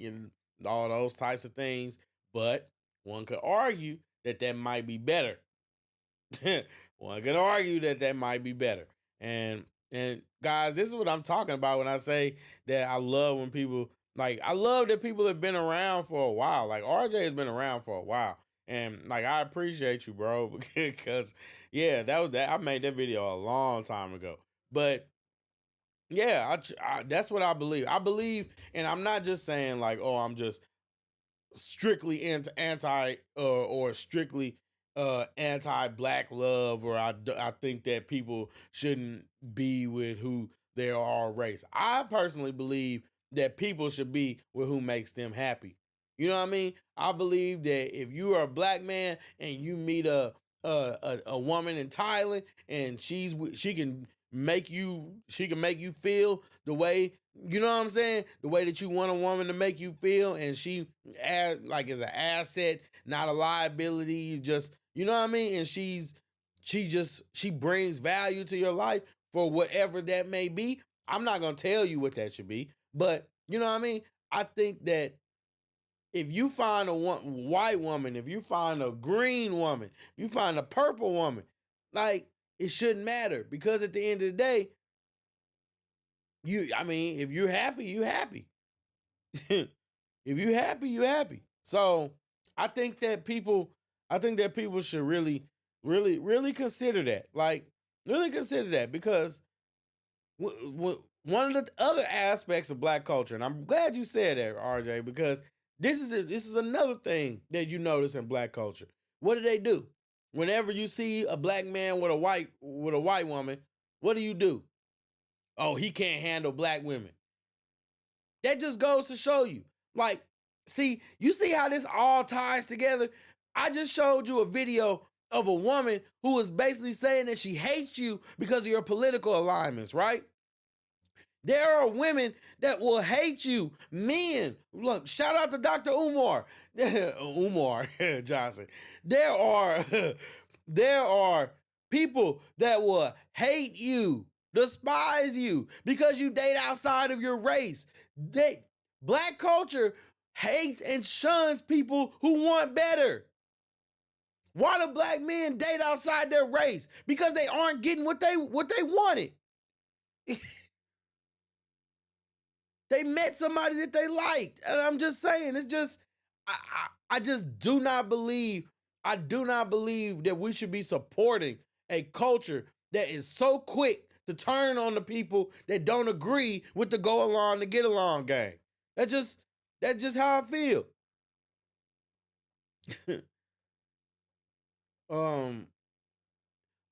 all those types of things. But one could argue that that might be better. One could argue that that might be better. And guys, this is what I'm talking about when I say that I love when people, like, I love that people have been around for a while. Like RJ has been around for a while. And like, I appreciate you, bro, because yeah, I made that video a long time ago. But yeah, that's what I believe. I believe, and I'm not just saying like, oh, I'm just strictly anti or strictly anti-black love, or I think that people shouldn't be with who they are race. I personally believe that people should be with who makes them happy. You know what I mean? I believe that if you are a black man and you meet a woman in Thailand, and she can make you feel the way, you know what I'm saying, the way that you want a woman to make you feel, and she is an asset, not a liability, just, you know what I mean, and she brings value to your life for whatever that may be. I'm not gonna tell you what that should be, but you know what I mean. I think that if you find a white woman, if you find a green woman, if you find a purple woman, like, it shouldn't matter, because at the end of the day, if you're happy, you happy. If you're happy, you happy. So I think that people should really, really, really consider that. Like, really consider that, because one of the other aspects of black culture, and I'm glad you said that, RJ, because this is another thing that you notice in black culture. What do? Whenever you see a black man with a white woman, what do? Oh, he can't handle black women. That just goes to show you. Like, you see how this all ties together? I just showed you a video of a woman who was basically saying that she hates you because of your political alignments, right? There are women that will hate you. Men, look, shout out to Dr. Umar. Umar Johnson. There are people that will hate you, despise you, because you date outside of your race. Black culture hates and shuns people who want better. Why do black men date outside their race? Because they aren't getting what they wanted. They met somebody that they liked. And I'm just saying, it's just, I just do not believe that we should be supporting a culture that is so quick to turn on the people that don't agree with the go along to get along game. That's just how I feel.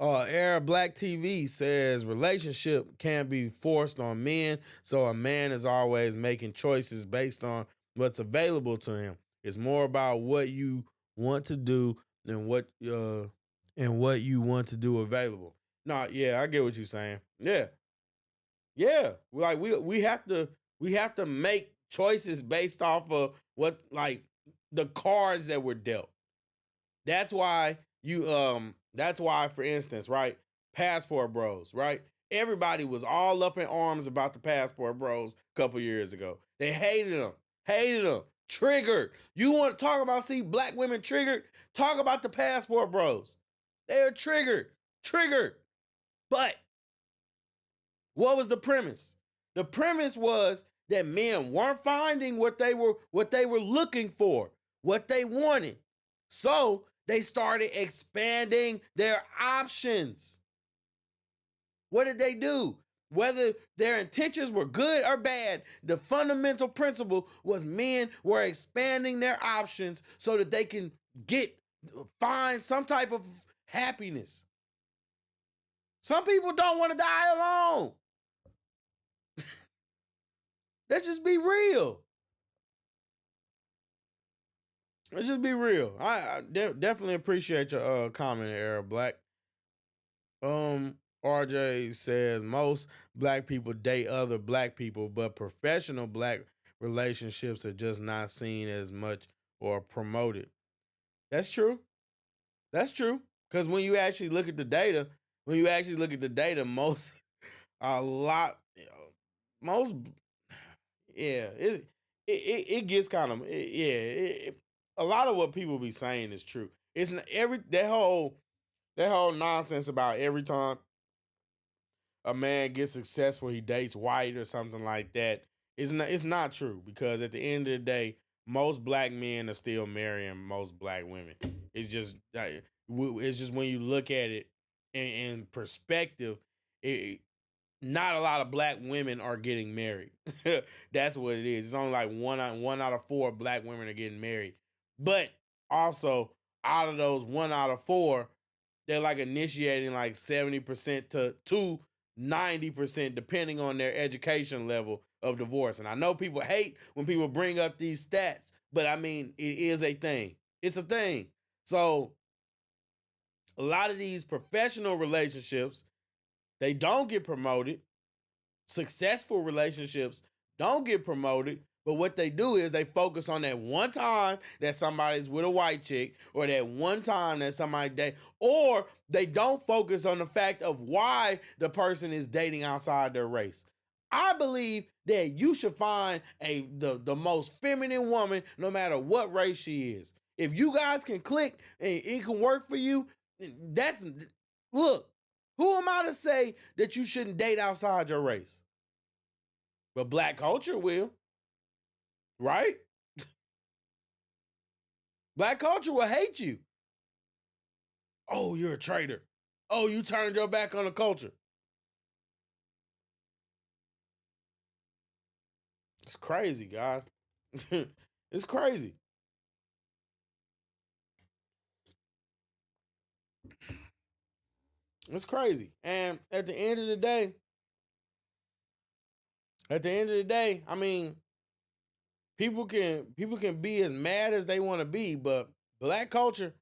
Air Black TV says relationship can't be forced on men, so a man is always making choices based on what's available to him. It's more about what you want to do than what you want to do available. Nah, yeah, I get what you're saying. Yeah. Yeah. Like, we have to make choices based off of what, like, the cards that were dealt. That's why for instance, right? Passport Bros, right? Everybody was all up in arms about the Passport Bros a couple years ago. They hated them, triggered. You want to talk about, see black women triggered? Talk about the Passport Bros. They're triggered. But What was the premise? The premise was that men weren't finding what they were looking for, what they wanted. So they started expanding their options. What did they do? Whether their intentions were good or bad, the fundamental principle was men were expanding their options so that they can find some type of happiness. Some people don't want to die alone. Let's just be real. Let's just be real. I definitely appreciate your comment, Era Black. RJ says most black people date other black people, but professional black relationships are just not seen as much or promoted. That's true. That's true. Because when you actually look at the data, most it gets kind of a lot of what people be saying is true. It's not that whole nonsense about every time a man gets successful, he dates white or something like that. It's not true, because at the end of the day, most black men are still marrying most black women. It's just when you look at it in perspective, not a lot of black women are getting married. That's what it is. It's only like one out of 4 black women are getting married. But also, out of those 1 out of 4, they're like initiating like 70% to 90%, depending on their education level of divorce. And I know people hate when people bring up these stats, but I mean, it is a thing. It's a thing. So a lot of these professional relationships, they don't get promoted. Successful relationships don't get promoted. But what they do is they focus on that one time that somebody's with a white chick, or that one time that somebody date, or they don't focus on the fact of why the person is dating outside their race. I believe that you should find the most feminine woman, no matter what race she is. If you guys can click and it can work for you, look, who am I to say that you shouldn't date outside your race? But black culture will. Right? Black culture will hate you. Oh, you're a traitor. Oh, you turned your back on the culture. It's crazy, guys. It's crazy. It's crazy. And at the end of the day, I mean, people can be as mad as they want to be, but black culture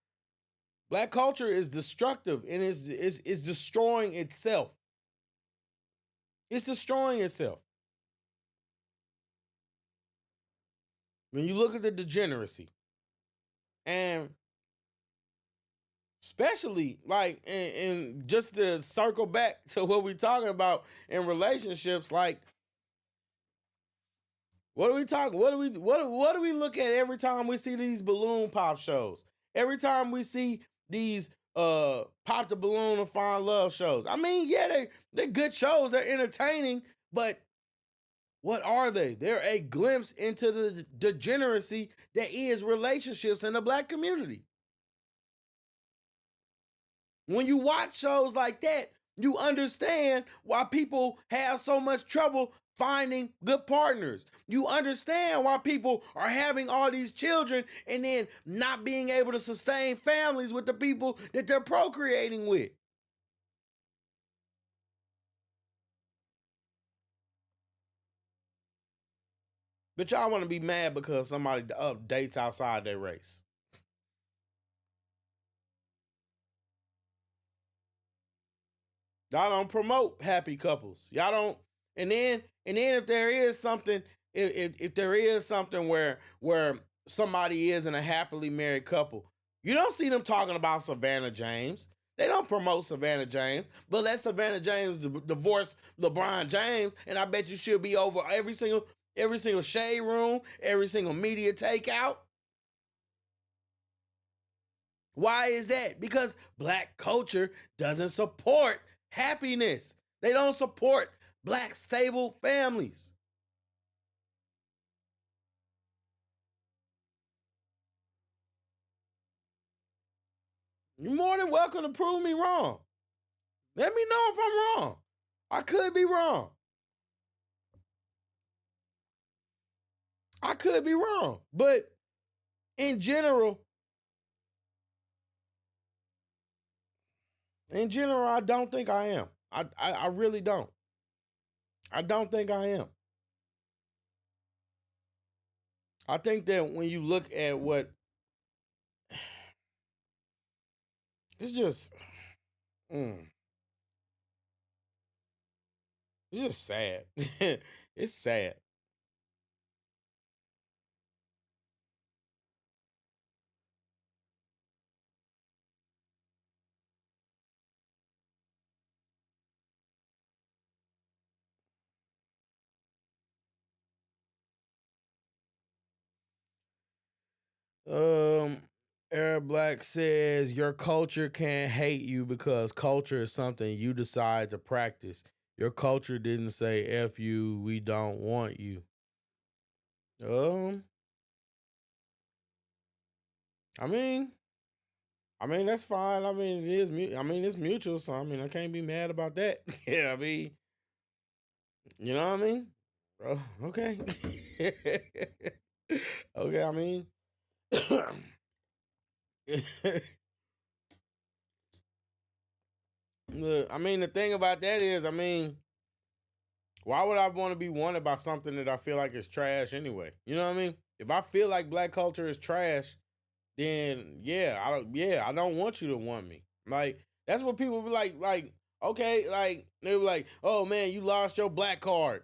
is destructive, and it's destroying itself. It's destroying itself. When you look at the degeneracy, and especially like, and just to circle back to what we're talking about in relationships, like, what are we talking? What do we look at every time we see these balloon pop shows? Every time we see these pop the balloon and find love shows. I mean, yeah, they're good shows, they're entertaining, but what are they? They're a glimpse into the degeneracy that is relationships in the black community. When you watch shows like that, you understand why people have so much trouble finding good partners. You understand why people are having all these children and then not being able to sustain families with the people that they're procreating with. But y'all want to be mad because somebody dates outside their race. Y'all don't promote happy couples. Y'all don't. And then if there is something, if there is something where somebody is in a happily married couple, you don't see them talking about Savannah James. They don't promote Savannah James, but let Savannah James divorce LeBron James, and I bet you she'll be over every single shade room, every single media takeout. Why is that? Because black culture doesn't support happiness. They don't support black stable families. You're more than welcome to prove me wrong. Let me know if I'm wrong. I could be wrong. I could be wrong. But in general, I don't think I am. I really don't. I don't think I am. I think that when you look at what, it's just, it's just sad. It's sad. Arab Black says your culture can't hate you because culture is something you decide to practice. Your culture didn't say F you, we don't want you. I mean that's fine. I mean it is it's mutual, so I mean I can't be mad about that. Yeah, I mean, you know what I mean? Bro, okay. Okay, I mean look, I mean the thing about that is, I mean, why would I want to be wanted by something that I feel like is trash anyway? You know what I mean? If I feel like black culture is trash, then I don't want you to want me. Like, that's what people be like, okay, like, they were like, oh man, you lost your black card.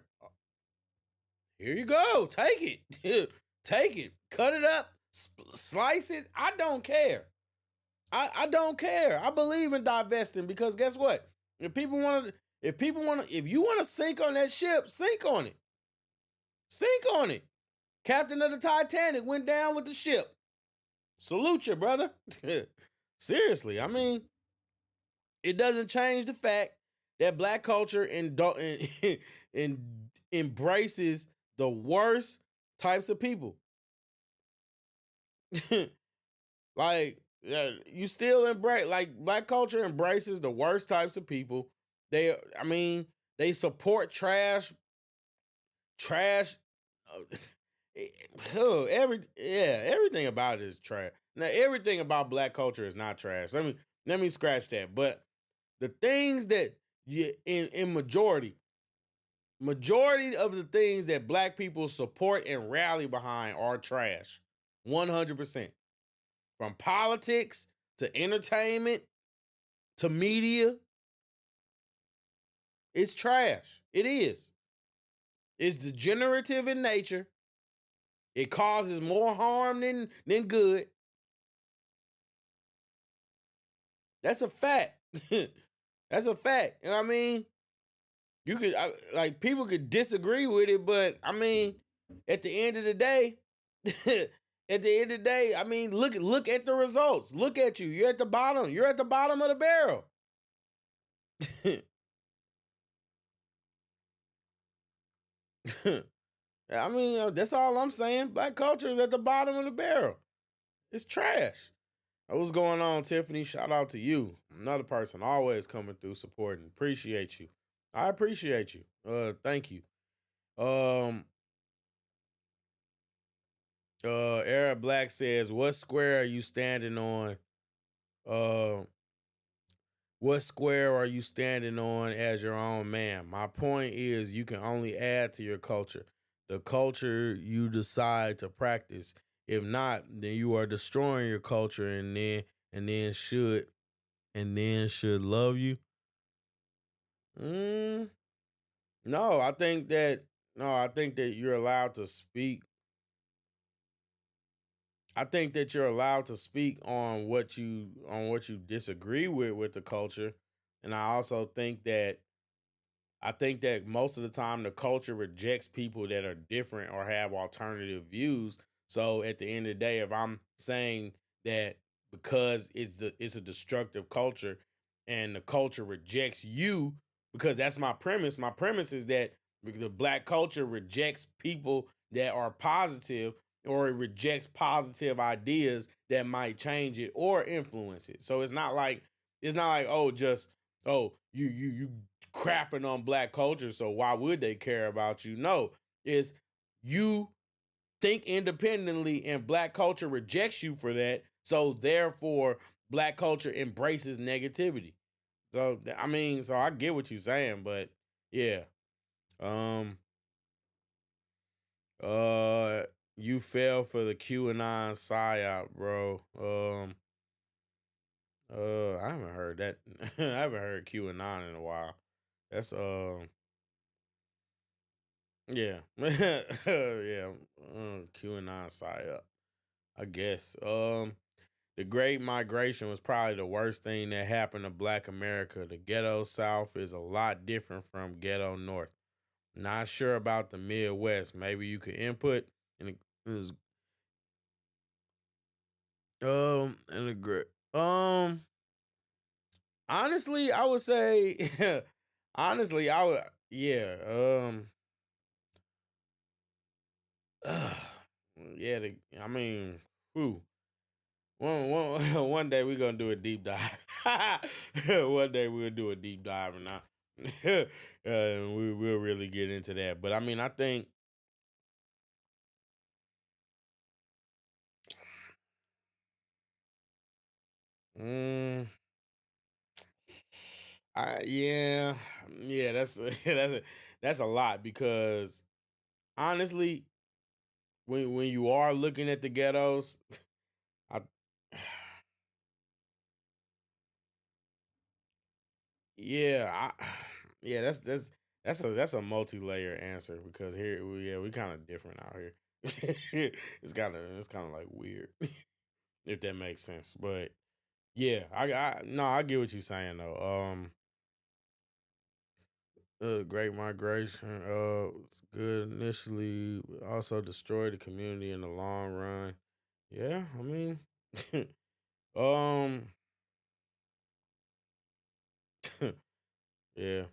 Here you go. Take it. Take it. Cut it up. Slice it. I don't care. I don't care. I believe in divesting because guess what? If you want to sink on that ship, sink on it. Sink on it. Captain of the Titanic went down with the ship. Salute you, brother. Seriously, I mean, it doesn't change the fact that black culture embraces the worst types of people. Like, you still embrace, like, black culture embraces the worst types of people. They support trash. Everything about it is trash. Now, everything about black culture is not trash. Let me scratch that. But the things that in majority of the things that black people support and rally behind are trash. 100%. From politics to entertainment to media, it's trash. It is. It's degenerative in nature. It causes more harm than good. That's a fact. That's a fact. And I mean, people could disagree with it, but I mean, at the end of the day, I mean, look at the results. Look at you. You're at the bottom. You're at the bottom of the barrel. I mean, that's all I'm saying. Black culture is at the bottom of the barrel. It's trash. What's going on, Tiffany? Shout out to you. Another person always coming through supporting. Appreciate you. I appreciate you. Thank you. Arab Black says, what square are you standing on? What square are you standing on as your own man? My point is you can only add to your culture. The culture you decide to practice. If not, then you are destroying your culture and then should love you. No, I think that you're allowed to speak. I think that you're allowed to speak on what you disagree with the culture. And I also think that most of the time the culture rejects people that are different or have alternative views. So at the end of the day, if I'm saying that because it's a destructive culture and the culture rejects you because that's my premise. My premise is that the black culture rejects people that are positive, or it rejects positive ideas that might change it or influence it. So it's not like you crapping on black culture, so why would they care about you? No, it's you think independently and black culture rejects you for that. So therefore black culture embraces negativity. So I mean, so I get what you're saying, but yeah. Um uh you fell for the QAnon psyop, bro. I haven't heard that. I haven't heard QAnon in a while. That's yeah. Yeah. QAnon psyop, I guess. The Great Migration was probably the worst thing that happened to Black America. The ghetto South is a lot different from ghetto North. Not sure about the Midwest. Maybe you could input. And it was and the great honestly, I would say honestly, I would yeah, yeah, I mean, whew. One day we're gonna do a deep dive. One day we'll do a deep dive, and we'll really get into that. But I mean, I think mm, yeah, yeah, that's a lot, because honestly, when you are looking at the ghettos, I yeah, yeah, that's a multi-layer answer, because we kind of different out here. It's kind of like weird, if that makes sense. But yeah, I no, I get what you're saying though. The Great Migration was good initially, but also destroyed the community in the long run. Yeah, I mean, um, yeah.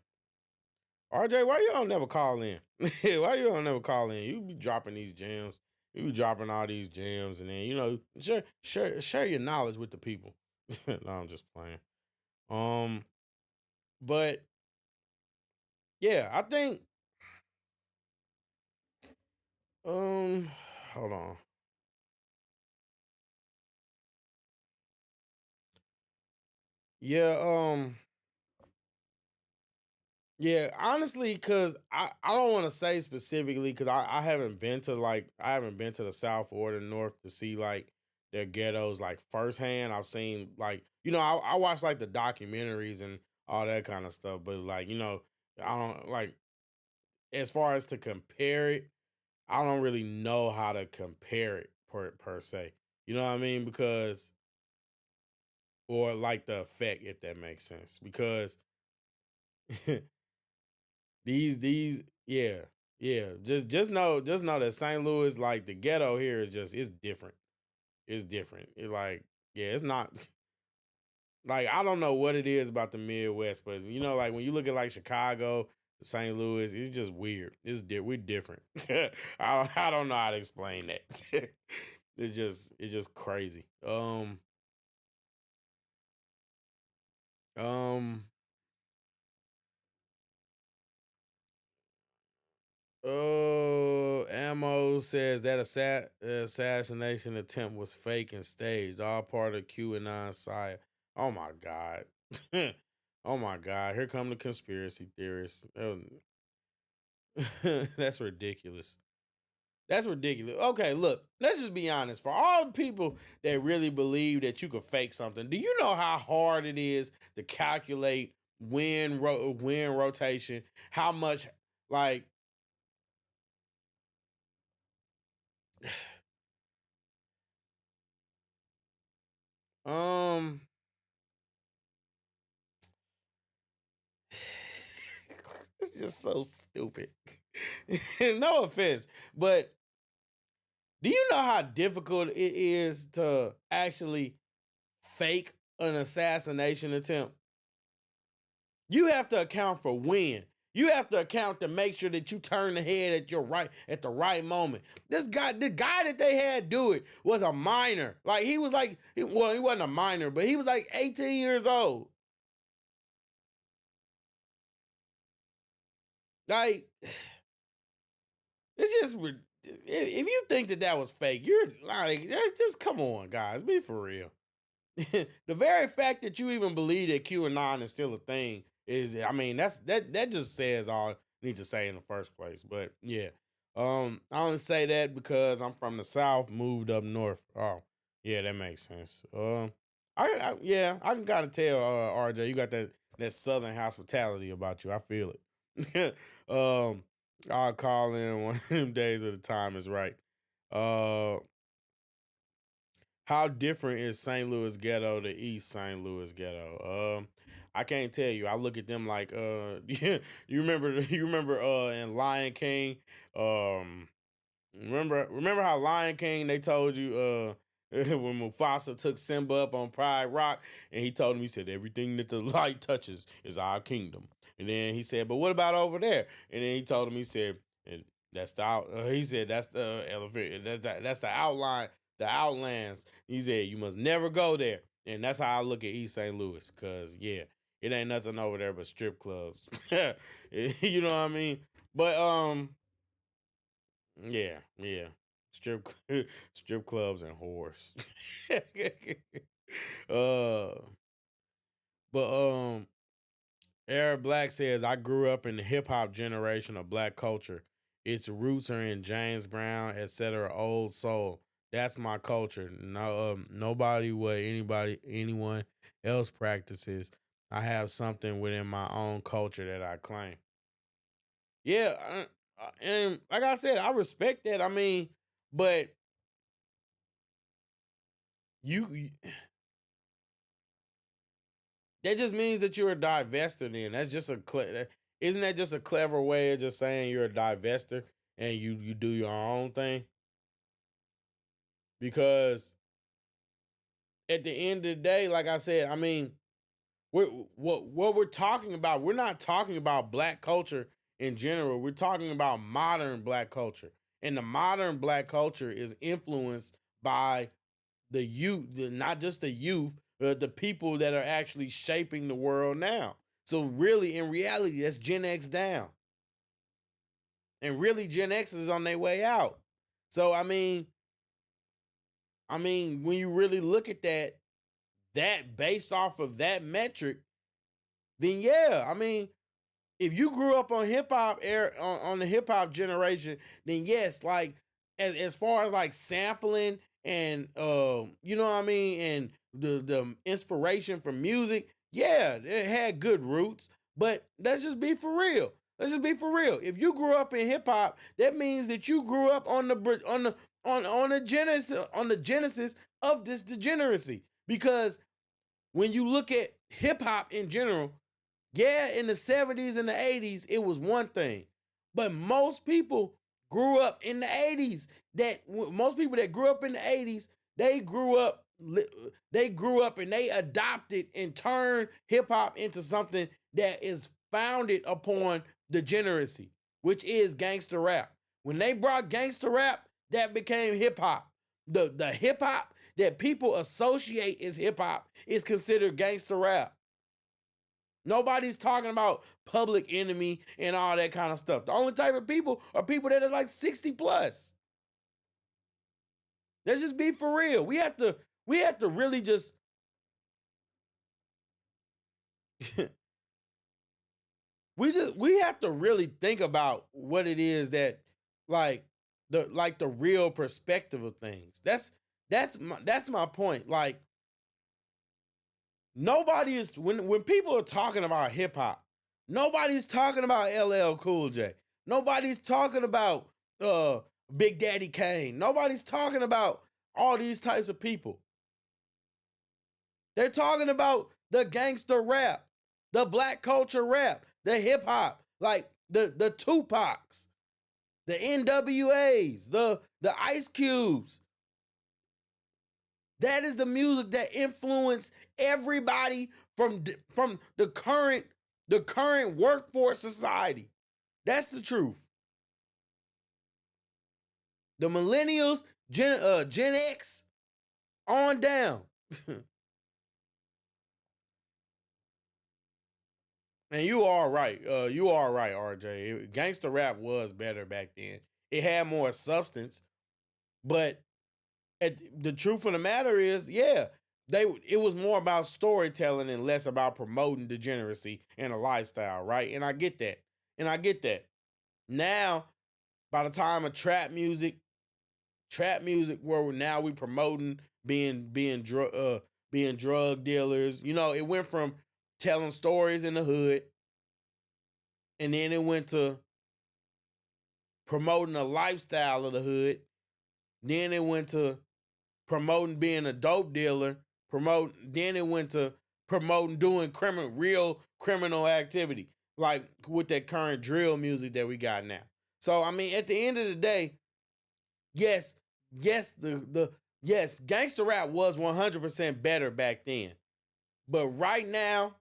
RJ, why you don't never call in? Why you don't never call in? You be dropping these gems. You be dropping all these gems, and then share your knowledge with the people. No, I'm just playing. Um, but yeah, I think um, hold on. Yeah, yeah, honestly, cause I don't want to say specifically, cause I haven't been to the South or the North to see like their ghettos like firsthand. I've seen like, I watch like the documentaries and all that kind of stuff, but like, I don't like, as far as to compare it, I don't really know how to compare it per se. You know what I mean? Because, or like the effect, if that makes sense. Because these yeah, yeah, just know that St. Louis, like the ghetto here, is just it's different. It's different. It like, yeah, it's not like, I don't know what it is about the Midwest, but like when you look at like Chicago, St. Louis, it's just weird. We're different. I don't know how to explain that. It's just crazy. Um Oh, Ammo says that assassination attempt was fake and staged, all part of QAnon side. Oh my god. Oh my god. Here come the conspiracy theorists. That's ridiculous. That's ridiculous. Okay, look, let's just be honest. For all the people that really believe that you could fake something, do you know how hard it is to calculate wind rotation? How much, like, um it's just so stupid. No offense, but do you know how difficult it is to actually fake an assassination attempt? You have to account for when. You have to account to make sure that you turn the head at the right moment. The guy that they had do it was a minor. Like he wasn't a minor, but he was like 18 years old. Like, it's just, if you think that was fake, you're like, just come on, guys, be for real. The very fact that you even believe that QAnon is still a thing is, I mean, that just says all I need to say in the first place. But yeah, I only say that because I'm from the South, moved up north. Oh, yeah, that makes sense. I can kind of tell, RJ, you got that Southern hospitality about you. I feel it. I'll call in one of them days where the time is right. How different is St. Louis ghetto to East St. Louis ghetto? I can't tell you. I look at them like you remember in Lion King, remember how Lion King, they told you when Mufasa took Simba up on Pride Rock and he told him, he said, everything that the light touches is our kingdom. And then he said, but what about over there? And then he told him, he said, and that's the elephant, that's the outline, the Outlands. He said, you must never go there. And that's how I look at East St. Louis, because yeah, it ain't nothing over there but strip clubs. You know what I mean? But yeah. Strip clubs and whores. But Eric Black says, I grew up in the hip hop generation of Black culture. Its roots are in James Brown, etc. Old soul. That's my culture. No, nobody what anyone else practices. I have something within my own culture that I claim. Yeah, and like I said, I respect that. I mean, but you that just means that you're a divester. Then that's just isn't that just a clever way of just saying you're a divester and you do your own thing? Because at the end of the day, like I said, I mean, what we're talking about, we're not talking about Black culture in general. We're talking about modern Black culture, and the modern Black culture is influenced by the youth, not just the youth, but the people that are actually shaping the world now. So really, in reality, that's Gen X down, and really Gen X is on their way out. So I mean, when you really look at that based off of that metric, then yeah, I mean, if you grew up on hip hop on the hip hop generation, then yes, like as far as like sampling and you know what I mean, and the inspiration from music, yeah, it had good roots. But let's just be for real. If you grew up in hip hop, that means that you grew up on the genesis of this degeneracy. Because when you look at hip hop in general, yeah, in the 70s and the 80s, it was one thing. But most people grew up in the 80s. Most people that grew up in the 80s, they grew up and they adopted and turned hip hop into something that is founded upon degeneracy, which is gangster rap. When they brought gangster rap, that became hip hop. The hip hop that people associate as hip hop is considered gangster rap. Nobody's talking about Public Enemy and all that kind of stuff. The only type of people are people that are like 60 plus. Let's just be for real. We have to really just we have to really think about what it is that the real perspective of things. That's my point. Like, nobody is when people are talking about hip hop, nobody's talking about LL Cool J. Nobody's talking about Big Daddy Kane. Nobody's talking about all these types of people. They're talking about the gangster rap, the Black culture rap, the hip hop, like the Tupacs, the NWAs, the Ice Cubes. That is the music that influenced everybody from the current The current workforce society. That's the truth. The millennials, Gen X, on down. And you are right. You are right, RJ. Gangster rap was better back then. It had more substance, but the truth of the matter is, yeah, it was more about storytelling and less about promoting degeneracy and a lifestyle, right? And I get that. Now, by the time of trap music where now we promoting being drug dealers. You know, it went from telling stories in the hood, and then it went to promoting a lifestyle of the hood. Then it went to promoting being a dope dealer. Then it went to promoting doing real criminal activity, like with that current drill music that we got now. So I mean, at the end of the day, yes, gangster rap was 100% better back then. But right now,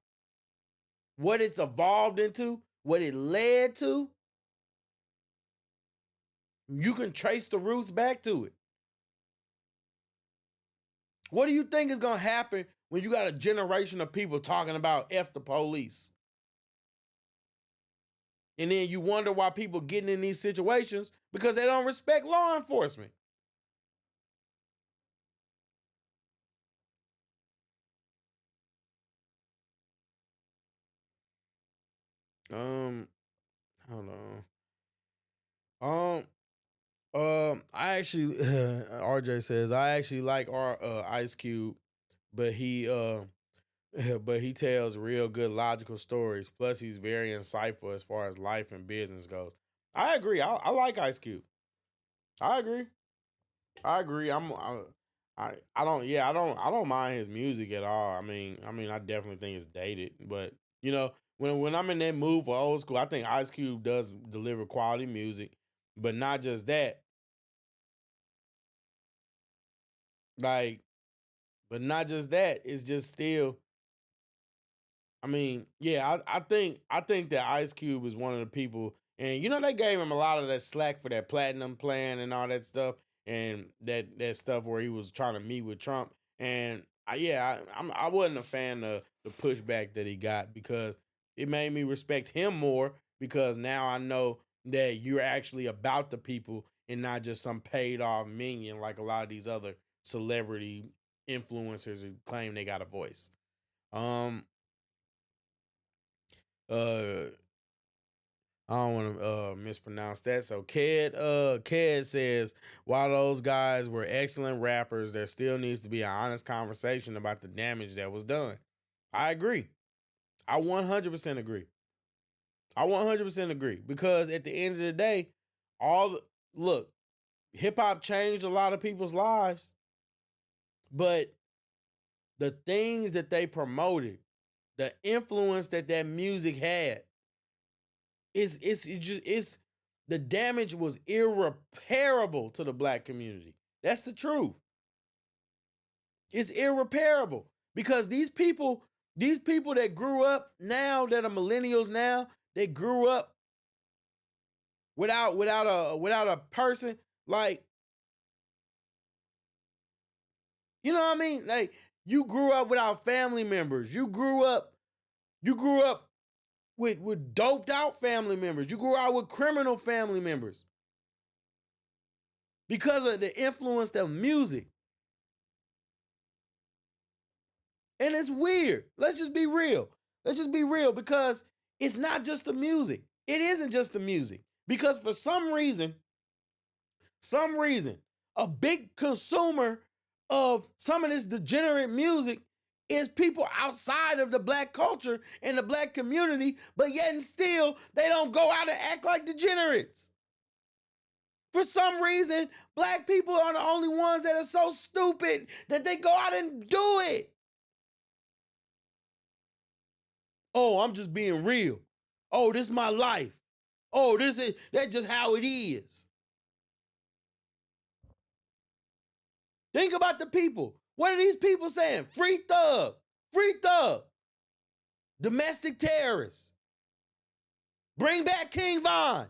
what it's evolved into, what it led to, you can trace the roots back to it. What do you think is going to happen when you got a generation of people talking about F the police? And then you wonder why people getting in these situations because they don't respect law enforcement. Hold on. I actually, RJ says, I actually like our Ice Cube, but he tells real good logical stories. Plus, he's very insightful as far as life and business goes. I agree. I like Ice Cube. I agree. I don't mind his music at all. I mean, I definitely think it's dated, but you know, when I'm in that mood for old school, I think Ice Cube does deliver quality music, but not just that. But not just that. It's just still. I mean, yeah, I think that Ice Cube is one of the people, and you know they gave him a lot of that slack for that platinum plan and all that stuff, and that stuff where he was trying to meet with Trump, and I wasn't a fan of the pushback that he got because it made me respect him more because now I know that you're actually about the people and not just some paid off minion like a lot of these other celebrity influencers who claim they got a voice. Uh, I don't want to mispronounce that. So Ked says, while those guys were excellent rappers, there still needs to be an honest conversation about the damage that was done. I agree. I 100% agree. I 100% agree because at the end of the day, look, hip hop changed a lot of people's lives, but the things that they promoted, the influence that music had, it's the damage was irreparable to the black community. That's the truth. It's irreparable because these people that grew up now, that are millennials now, they grew up without a person, like, you know what I mean? Like, you grew up without family members. You grew up with doped out family members. You grew out with criminal family members because of the influence of music. And it's weird. Let's just be real. Because it's not just the music. It isn't just the music. Because for some reason, a big consumer of some of this degenerate music is people outside of the black culture and the black community, but yet and still they don't go out and act like degenerates. For some reason, black people are the only ones that are so stupid that they go out and do it. Oh, I'm just being real. Oh, this is my life. Oh, that's just how it is. Think about the people. What are these people saying? Free Thug. Free Thug. domestic terrorists. Bring back King Von.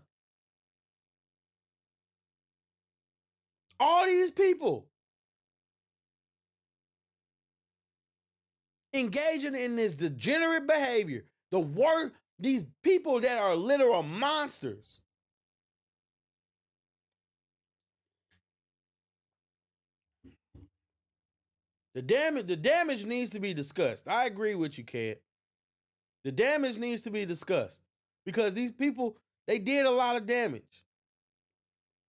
All these people engaging in this degenerate behavior. These people that are literal monsters. The damage needs to be discussed. I agree with you, Ked. The damage needs to be discussed because these people, they did a lot of damage.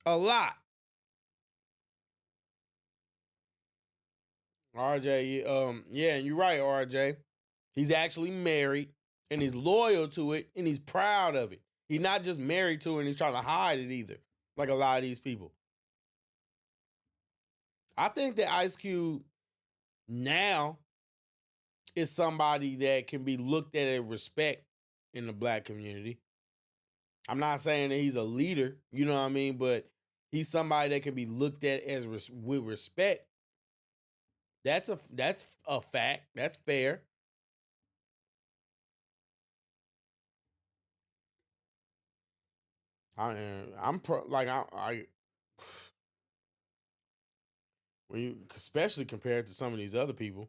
A lot. RJ, yeah, and you're right, RJ. He's actually married and he's loyal to it and he's proud of it. He's not just married to it and he's trying to hide it either, like a lot of these people. I think that Ice Cube now is somebody that can be looked at as respect in the black community. I'm not saying that he's a leader, you know what I mean, but he's somebody that can be looked at as with respect. That's a fact. That's fair. When you, especially compared to some of these other people,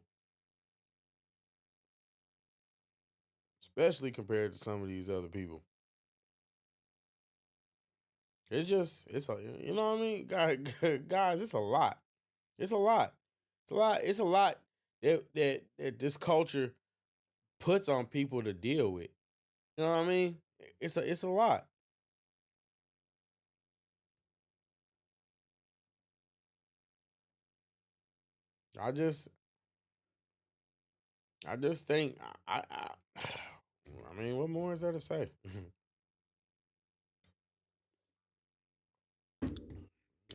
it's just, you know what I mean? Guys, it's a lot. It's a lot. It's a lot that this culture puts on people to deal with. You know what I mean? It's a lot. I just think I mean, what more is there to say?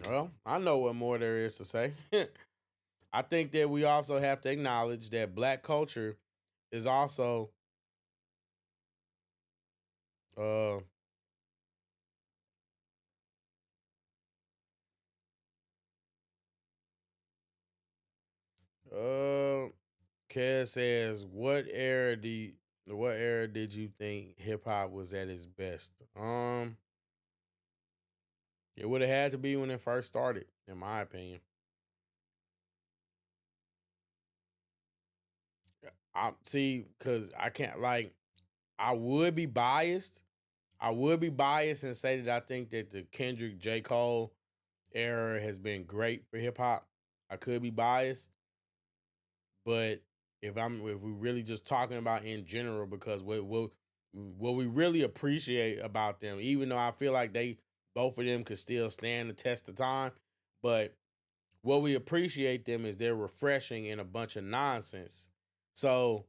Well, I know what more there is to say. I think that we also have to acknowledge that black culture is also uh Kez says, what era did you think hip hop was at its best? It would have had to be when it first started, in my opinion. I see, because I can't, like, I would be biased. And say that I think that the Kendrick J. Cole era has been great for hip hop. I could be biased, but if we really just talking about in general, because what we really appreciate about them, even though I feel like both of them could still stand the test of time, but what we appreciate them is they're refreshing in a bunch of nonsense. So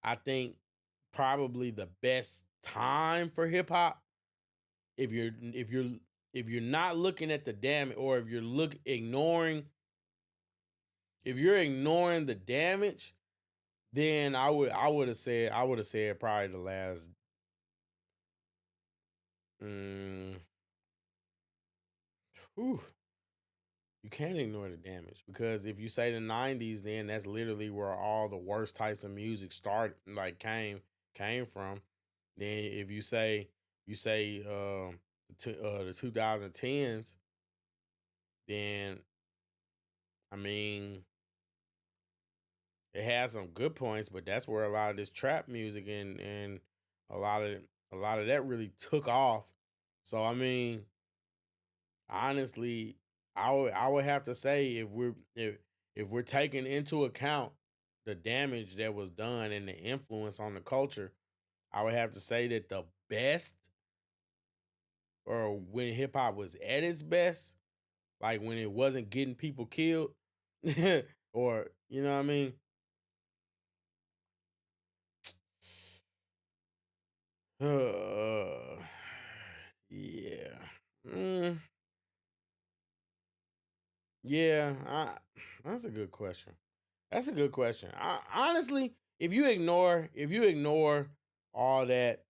I think probably the best time for hip hop, if you're not looking at the damage, or if you're ignoring the damage, then I would have said probably the last you can't ignore the damage, because if you say the 90s, then that's literally where all the worst types of music came from. Then if you say the 2010s, then I mean, it has some good points, but that's where a lot of this trap music and a lot of that really took off. So I mean, honestly, I would have to say, if we're taking into account the damage that was done and the influence on the culture, I would have to say that the best, or when hip hop was at its best, like when it wasn't getting people killed, or you know what I mean. Yeah. Yeah, that's a good question. Honestly, if you ignore all that,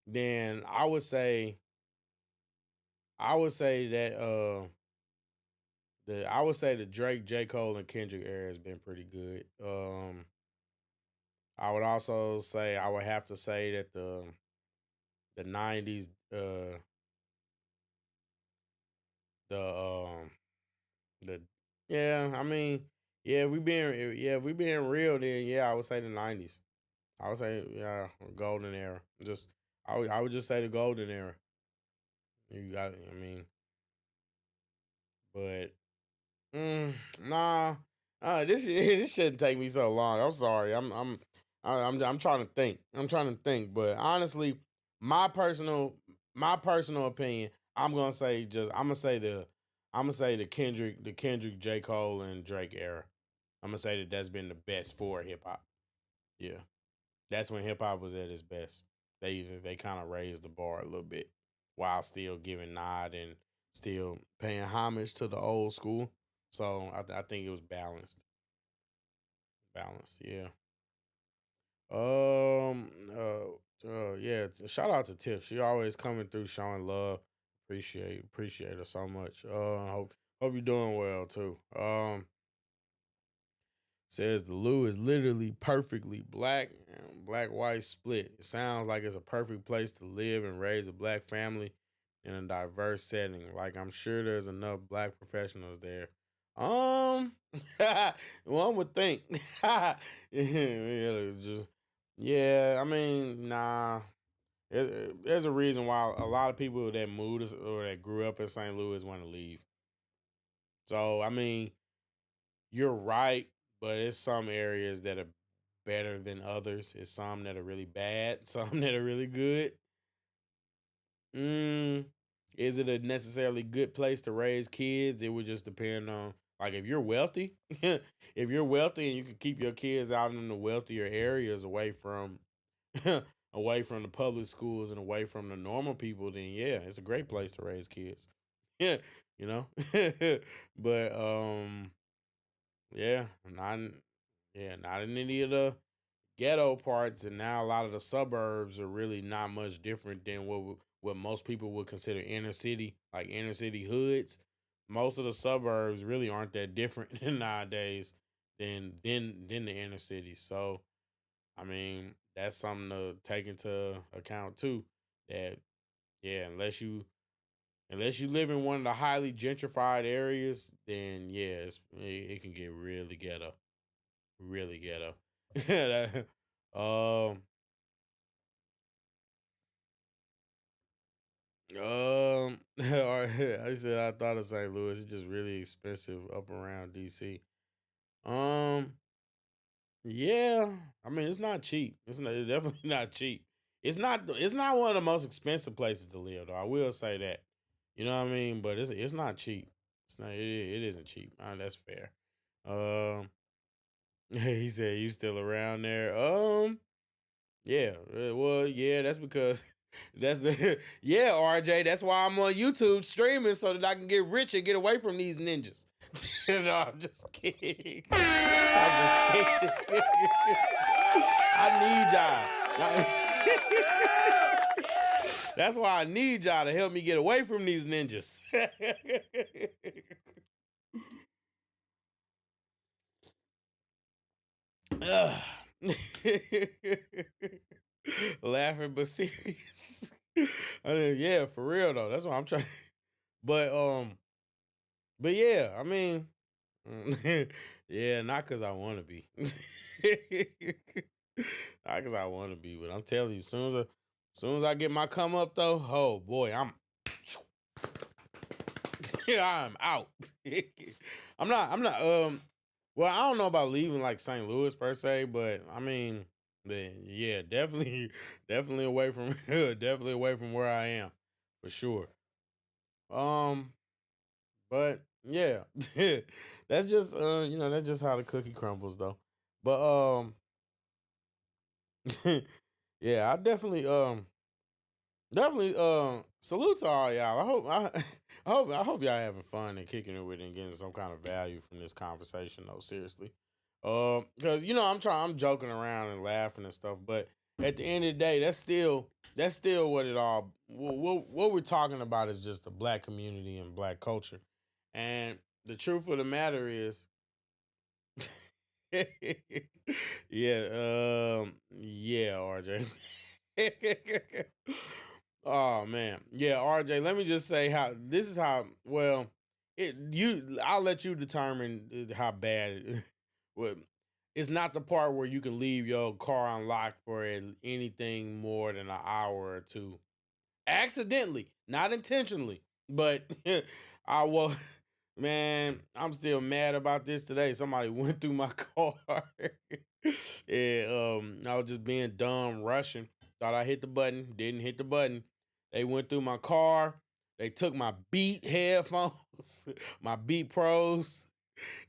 then I would say that the Drake, J. Cole, and Kendrick era has been pretty good. I would also say I would have to say that the '90s, the the yeah, I mean, if we being real, then yeah, I would say the '90s. I would say yeah, golden era. Just I would just say the golden era. You got, I mean, but mm, nah, this shouldn't take me so long. I'm sorry. I'm trying to think. I'm trying to think. But honestly, my personal my personal opinion, I'm gonna say the Kendrick, J. Cole, and Drake era. I'm gonna say that that's been the best for hip hop. Yeah, that's when hip hop was at its best. They kind of raised the bar a little bit while still giving nod and still paying homage to the old school. So I think it was balanced. Balanced, yeah. Yeah. Shout out to Tiff. She always coming through showing love. Appreciate her so much. Hope you're doing well too. Says the Lou is literally perfectly black and black white split. It sounds like it's a perfect place to live and raise a black family in a diverse setting. Like I'm sure there's enough black professionals there. Um, one would think. Yeah, just yeah. I mean, nah. There's a reason why a lot of people that moved or that grew up in St. Louis want to leave. So I mean, you're right, but it's some areas that are better than others. It's some that are really bad, some that are really good. Mm, is it a necessarily good place to raise kids? It would just depend on like if you're wealthy, if you're wealthy and you can keep your kids out in the wealthier areas away from away from the public schools and away from the normal people, then yeah, it's a great place to raise kids. Yeah, you know. But yeah, not in any of the ghetto parts, and now a lot of the suburbs are really not much different than what most people would consider inner city, like inner city hoods. Most of the suburbs really aren't that different nowadays than the inner city. So, I mean, that's something to take into account too. That yeah, unless you live in one of the highly gentrified areas, then yeah, it can get really ghetto, really ghetto. That- um, I said I thought of St. Louis. It's just really expensive up around DC. Um, yeah, I mean it's not cheap. It's definitely not cheap. It's not one of the most expensive places to live though. I will say that. You know what I mean? But it's not cheap. It isn't cheap. That's fair. Um, he said you still around there. Yeah. Well, yeah, that's because that's the yeah, RJ. That's why I'm on YouTube streaming so that I can get rich and get away from these ninjas. No, I'm just kidding. I'm just kidding. I need y'all. That's why I need y'all to help me get away from these ninjas. Ugh. Laughing but serious. I mean, yeah, for real though. That's what I'm trying. But but yeah, I mean, yeah, not because I want to be, not because I want to be, but I'm telling you, soon as I get my come up though, oh boy, I'm out. I'm not. Well, I don't know about leaving like St. Louis per se, but I mean, yeah, definitely, definitely away from, definitely away from where I am, for sure. Um, but yeah, that's just that's just how the cookie crumbles though. But yeah, I definitely salute to all y'all. I hope y'all having fun and kicking it with it and getting some kind of value from this conversation though, seriously. Because I'm joking around and laughing and stuff, but at the end of the day, that's still what it all what we're talking about is just the black community and black culture. And the truth of the matter is Yeah, RJ. Oh man. Yeah, RJ, let me just say how this is how well I'll let you determine how bad it well, it's not the part where you can leave your car unlocked for anything more than an hour or two. Accidentally, not intentionally, but I was man, I'm still mad about this today. Somebody went through my car. And I was just being dumb, rushing. Thought I hit the button, didn't hit the button. They went through my car. They took my Beat headphones, my Beat Pros.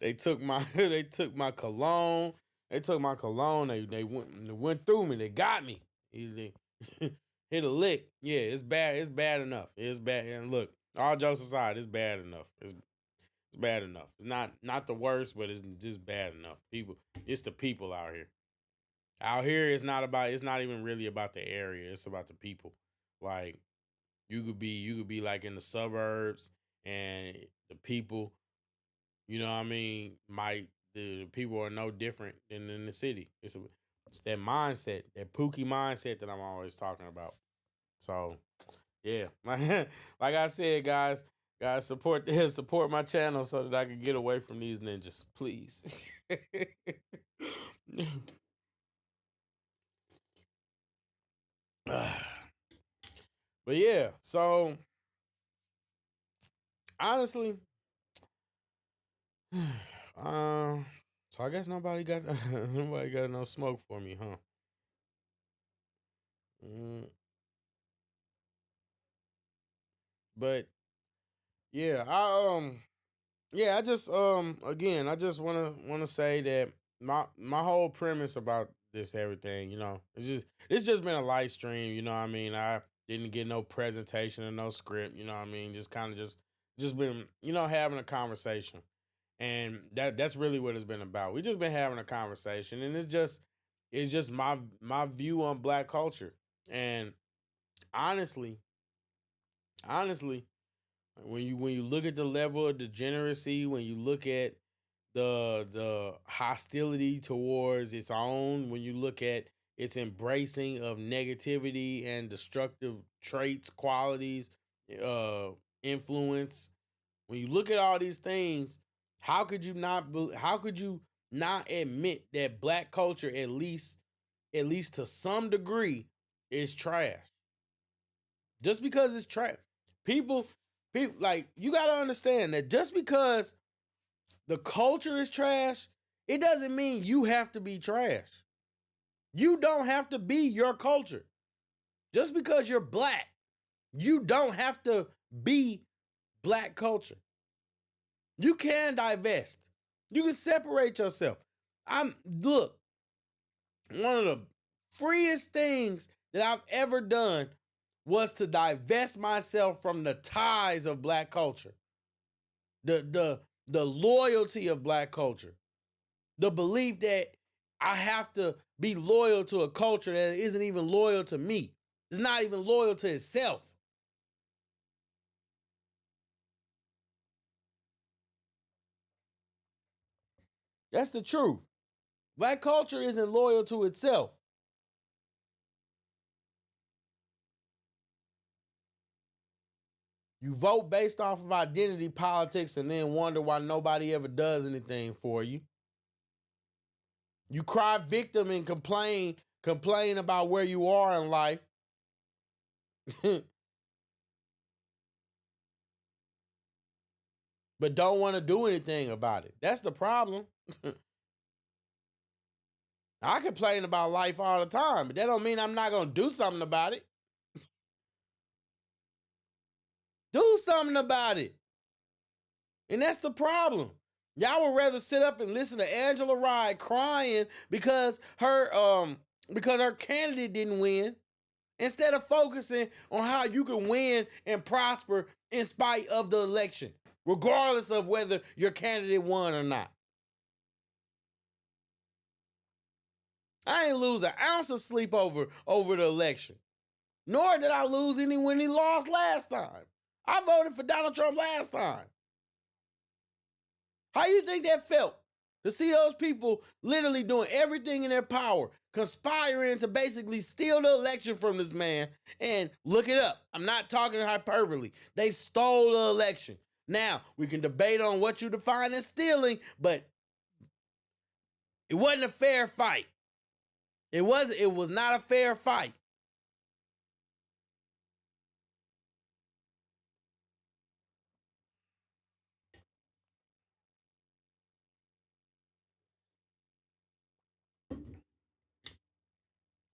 They took my they took my cologne. They took my cologne. They went through me. They got me. They hit a lick. Yeah, it's bad. It's bad enough. It's bad. And look, all jokes aside, it's bad enough. It's bad enough. Not the worst, but it's just bad enough. It's the people out here. Out here, it's not even really about the area. It's about the people. Like you could be like in the suburbs and the people, you know what I mean, the people are no different than in the city. It's that mindset, that Pookie mindset that I'm always talking about. So yeah, like I said, guys, support my channel so that I can get away from these ninjas, please. But yeah, so honestly, so I guess nobody got no smoke for me, huh? Mm, but yeah, I just again, I just wanna say that my whole premise about this everything, it's just been a live stream, you know what I mean? I didn't get no presentation or no script, you know what I mean? Just kind of just been, having a conversation. And that's really what it's been about. We just been having a conversation, and it's just my view on black culture. And honestly, honestly, when you look at the level of degeneracy, when you look at the hostility towards its own, when you look at its embracing of negativity and destructive traits, qualities, uh, influence, when you look at all these things, how could you not admit that black culture, at least to some degree, is trash? Just because it's trash, people like, you got to understand that just because the culture is trash, it doesn't mean you have to be trash. You don't have to be your culture. Just because you're black, you don't have to be black culture. You can divest. You can separate yourself. Look, one of the freest things that I've ever done was to divest myself from the ties of black culture. The loyalty of black culture. The belief that I have to be loyal to a culture that isn't even loyal to me. It's not even loyal to itself. That's the truth. Black culture isn't loyal to itself. You vote based off of identity politics and then wonder why nobody ever does anything for you. You cry victim and complain about where you are in life. But don't want to do anything about it. That's the problem. I complain about life all the time, but that don't mean I'm not going to do something about it. Do something about it. And that's the problem. Y'all would rather sit up and listen to Angela Rye crying because her candidate didn't win, instead of focusing on how you can win and prosper in spite of the election, regardless of whether your candidate won or not. I ain't lose an ounce of sleep over the election. Nor did I lose any when he lost last time. I voted for Donald Trump last time. How you think that felt? To see those people literally doing everything in their power, conspiring to basically steal the election from this man. And look it up. I'm not talking hyperbole. They stole the election. Now, we can debate on what you define as stealing, but it wasn't a fair fight. It was not a fair fight.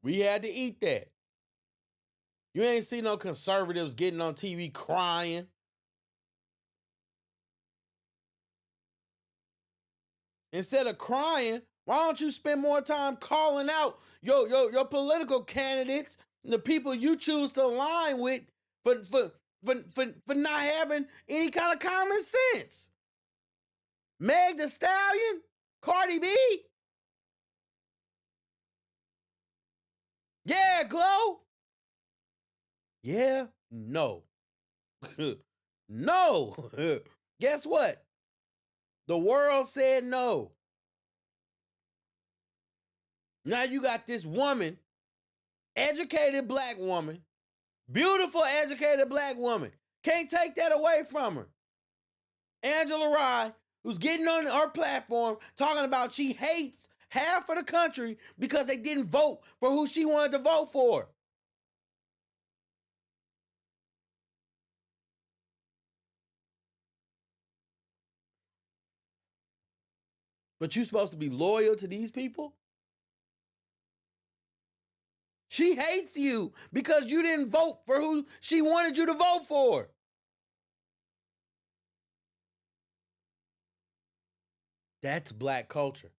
We had to eat that. You ain't see no conservatives getting on TV crying. Instead of crying, why don't you spend more time calling out your political candidates, the people you choose to align with for not having any kind of common sense? Meg Thee Stallion, Cardi B. Yeah, Glow. Yeah, no. No. Guess what? The world said no. Now you got this woman, educated black woman, beautiful educated black woman. Can't take that away from her. Angela Rye, who's getting on her platform talking about she hates half of the country because they didn't vote for who she wanted to vote for. But you supposed to be loyal to these people? She hates you because you didn't vote for who she wanted you to vote for. That's black culture.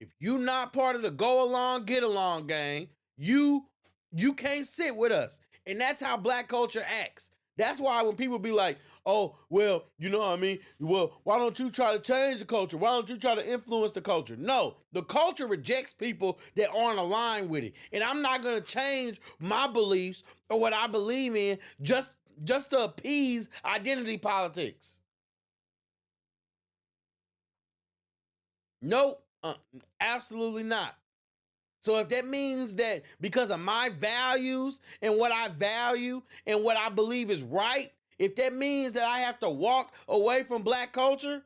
If you're not part of the go along, get along gang, you can't sit with us. And that's how black culture acts. That's why when people be like, oh, well, you know what I mean? Well, why don't you try to change the culture? Why don't you try to influence the culture? No, the culture rejects people that aren't aligned with it. And I'm not going to change my beliefs or what I believe in just to appease identity politics. Nope, absolutely not. So if that means that because of my values and what I value and what I believe is right, if that means that I have to walk away from black culture,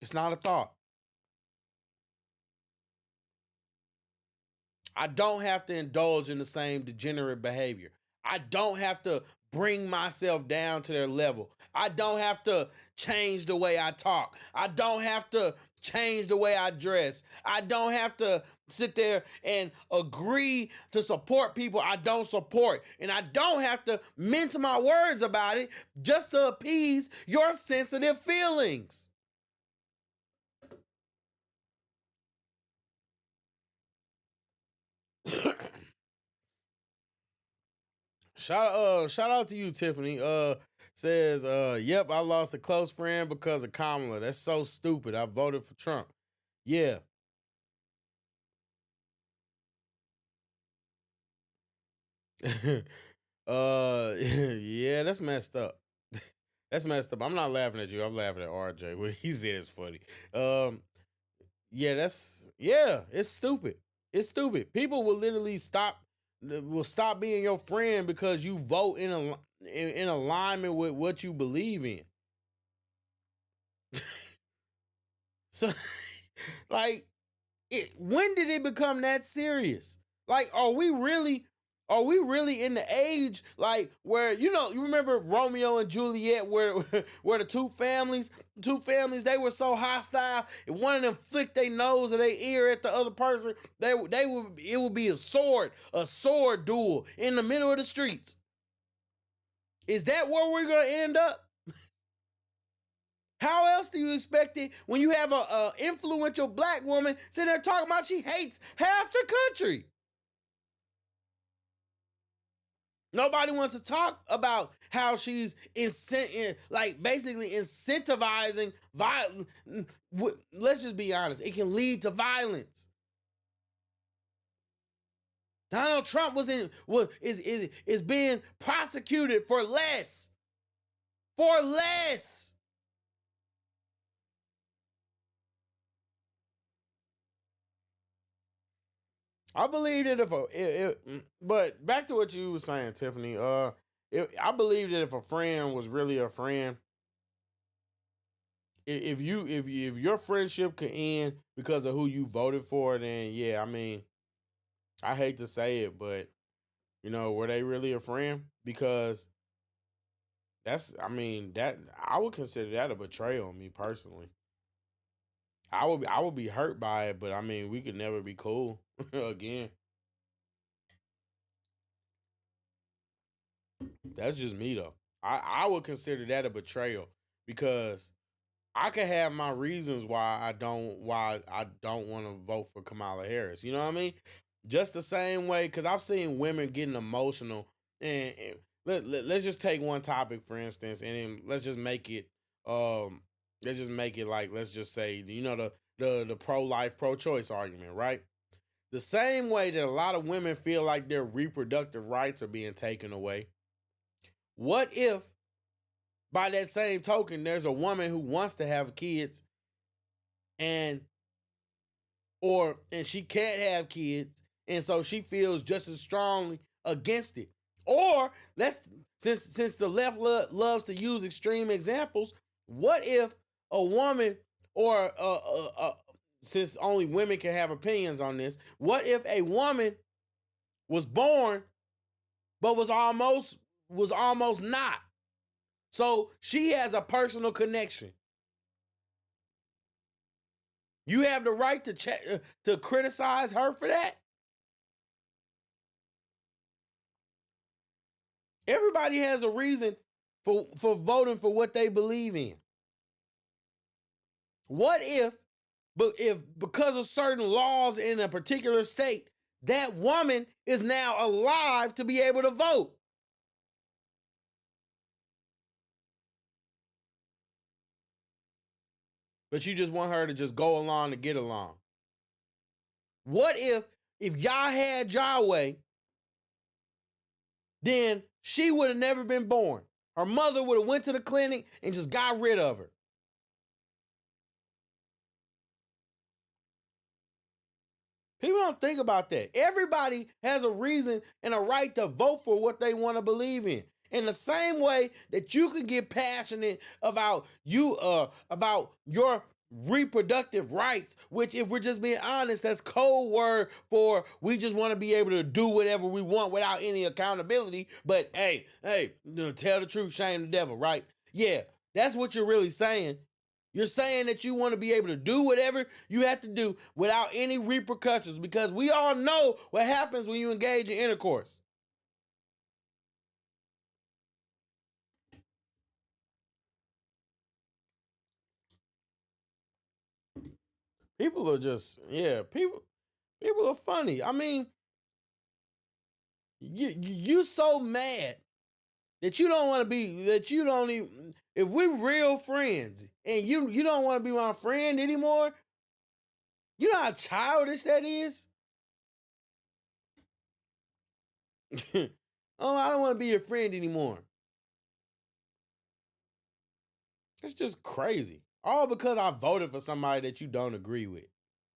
it's not a thought. I don't have to indulge in the same degenerate behavior. I don't have to bring myself down to their level. I don't have to change the way I talk. I don't have to change the way I dress. I don't have to sit there and agree to support people I don't support. And I don't have to mince my words about it just to appease your sensitive feelings. Shout out to you, Tiffany. Says, yep, I lost a close friend because of Kamala. That's so stupid. I voted for Trump. Yeah. Yeah, that's messed up. That's messed up. I'm not laughing at you. I'm laughing at RJ. What he said is funny. Yeah, it's stupid. It's stupid. People will literally stop being your friend because you vote in alignment with what you believe in. So, like, when did it become that serious? Like, are we really in the age like where, you remember Romeo and Juliet, where the two families, they were so hostile, and one of them flicked their nose or their ear at the other person, it would be a sword duel in the middle of the streets. Is that where we're gonna end up? How else do you expect it when you have a influential black woman sitting there talking about she hates half the country? Nobody wants to talk about how she's basically incentivizing violence. Let's just be honest. It can lead to violence. Donald Trump is being prosecuted for less. For less. I believe that but back to what you were saying, Tiffany. I believe that if a friend was really a friend, if your friendship could end because of who you voted for, then yeah, I mean, I hate to say it, but were they really a friend? Because that I would consider that a betrayal, me personally. I would be hurt by it, but I mean, we could never be cool again. That's just me though. I would consider that a betrayal because I could have my reasons why I don't want to vote for Kamala Harris. You know what I mean? Just the same way, because I've seen women getting emotional, and let's just take one topic for instance, and then let's just make it like, let's just say the pro-life, pro-choice argument, right? The same way that a lot of women feel like their reproductive rights are being taken away. What if, by that same token, there's a woman who wants to have kids and she can't have kids, and so she feels just as strongly against it? Or since the left loves to use extreme examples, what if a woman, or since only women can have opinions on this, what if a woman was born but was almost not? So she has a personal connection. You have the right to criticize her for that? Everybody has a reason for voting for what they believe in. What if because of certain laws in a particular state, that woman is now alive to be able to vote? But you just want her to just go along to get along. What if y'all had y'all way, then she would have never been born. Her mother would have went to the clinic and just got rid of her. People don't think about that. Everybody has a reason and a right to vote for what they want to believe in. In the same way that you could get passionate about your reproductive rights, which, if we're just being honest, that's code word for we just want to be able to do whatever we want without any accountability. But hey, tell the truth, shame the devil, right? Yeah, that's what you're really saying. You're saying that you want to be able to do whatever you have to do without any repercussions, because we all know what happens when you engage in intercourse. People are just, people are funny. I mean, you so mad that you don't want to be, that you don't even, if we're real friends and you don't want to be my friend anymore, you know how childish that is? Oh, I don't want to be your friend anymore. It's just crazy. All because I voted for somebody that you don't agree with.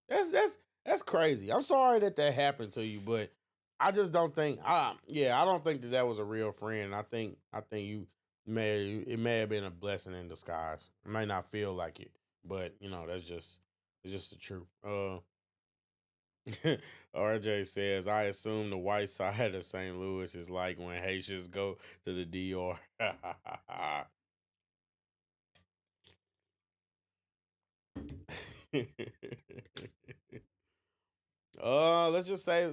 That's crazy. I'm sorry that happened to you, but I just don't think. I don't think that was a real friend. I think it may have been a blessing in disguise. It may not feel like it, but it's just the truth. RJ says, I assume the white side of St. Louis is like when Haitians go to the DR. Let's just say,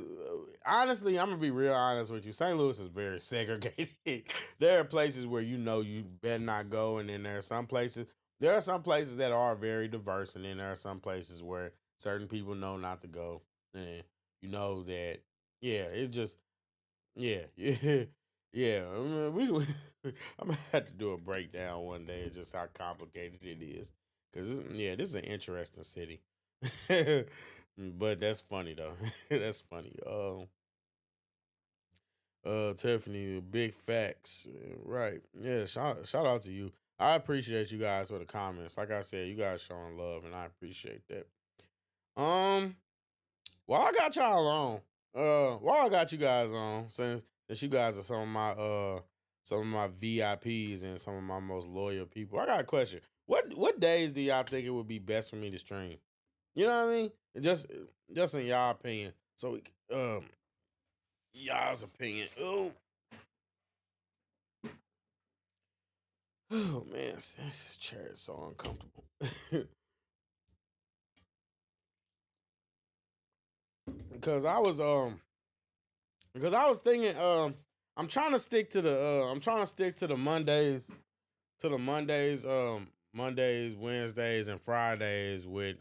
honestly, I'm gonna be real honest with you. St. Louis is very segregated. There are places where you better not go, and then there are some places that are very diverse, and then there are some places where certain people know not to go, and you know that, it's just, yeah. Yeah. I mean, I'm gonna have to do a breakdown one day of just how complicated it is, because this is an interesting city. But that's funny though. That's funny. Tiffany, big facts. Right. Yeah, shout out to you. I appreciate you guys for the comments. Like I said, you guys showing love, and I appreciate that. Well, I got y'all on. while I got you guys on, since you guys are some of my VIPs and some of my most loyal people, I got a question. What days do y'all think it would be best for me to stream? You know what I mean? Just in y'all opinion. So y'all's opinion. Oh man, this chair is so uncomfortable. Because I was thinking I'm trying to stick to the Mondays, Mondays, Wednesdays, and Fridays with,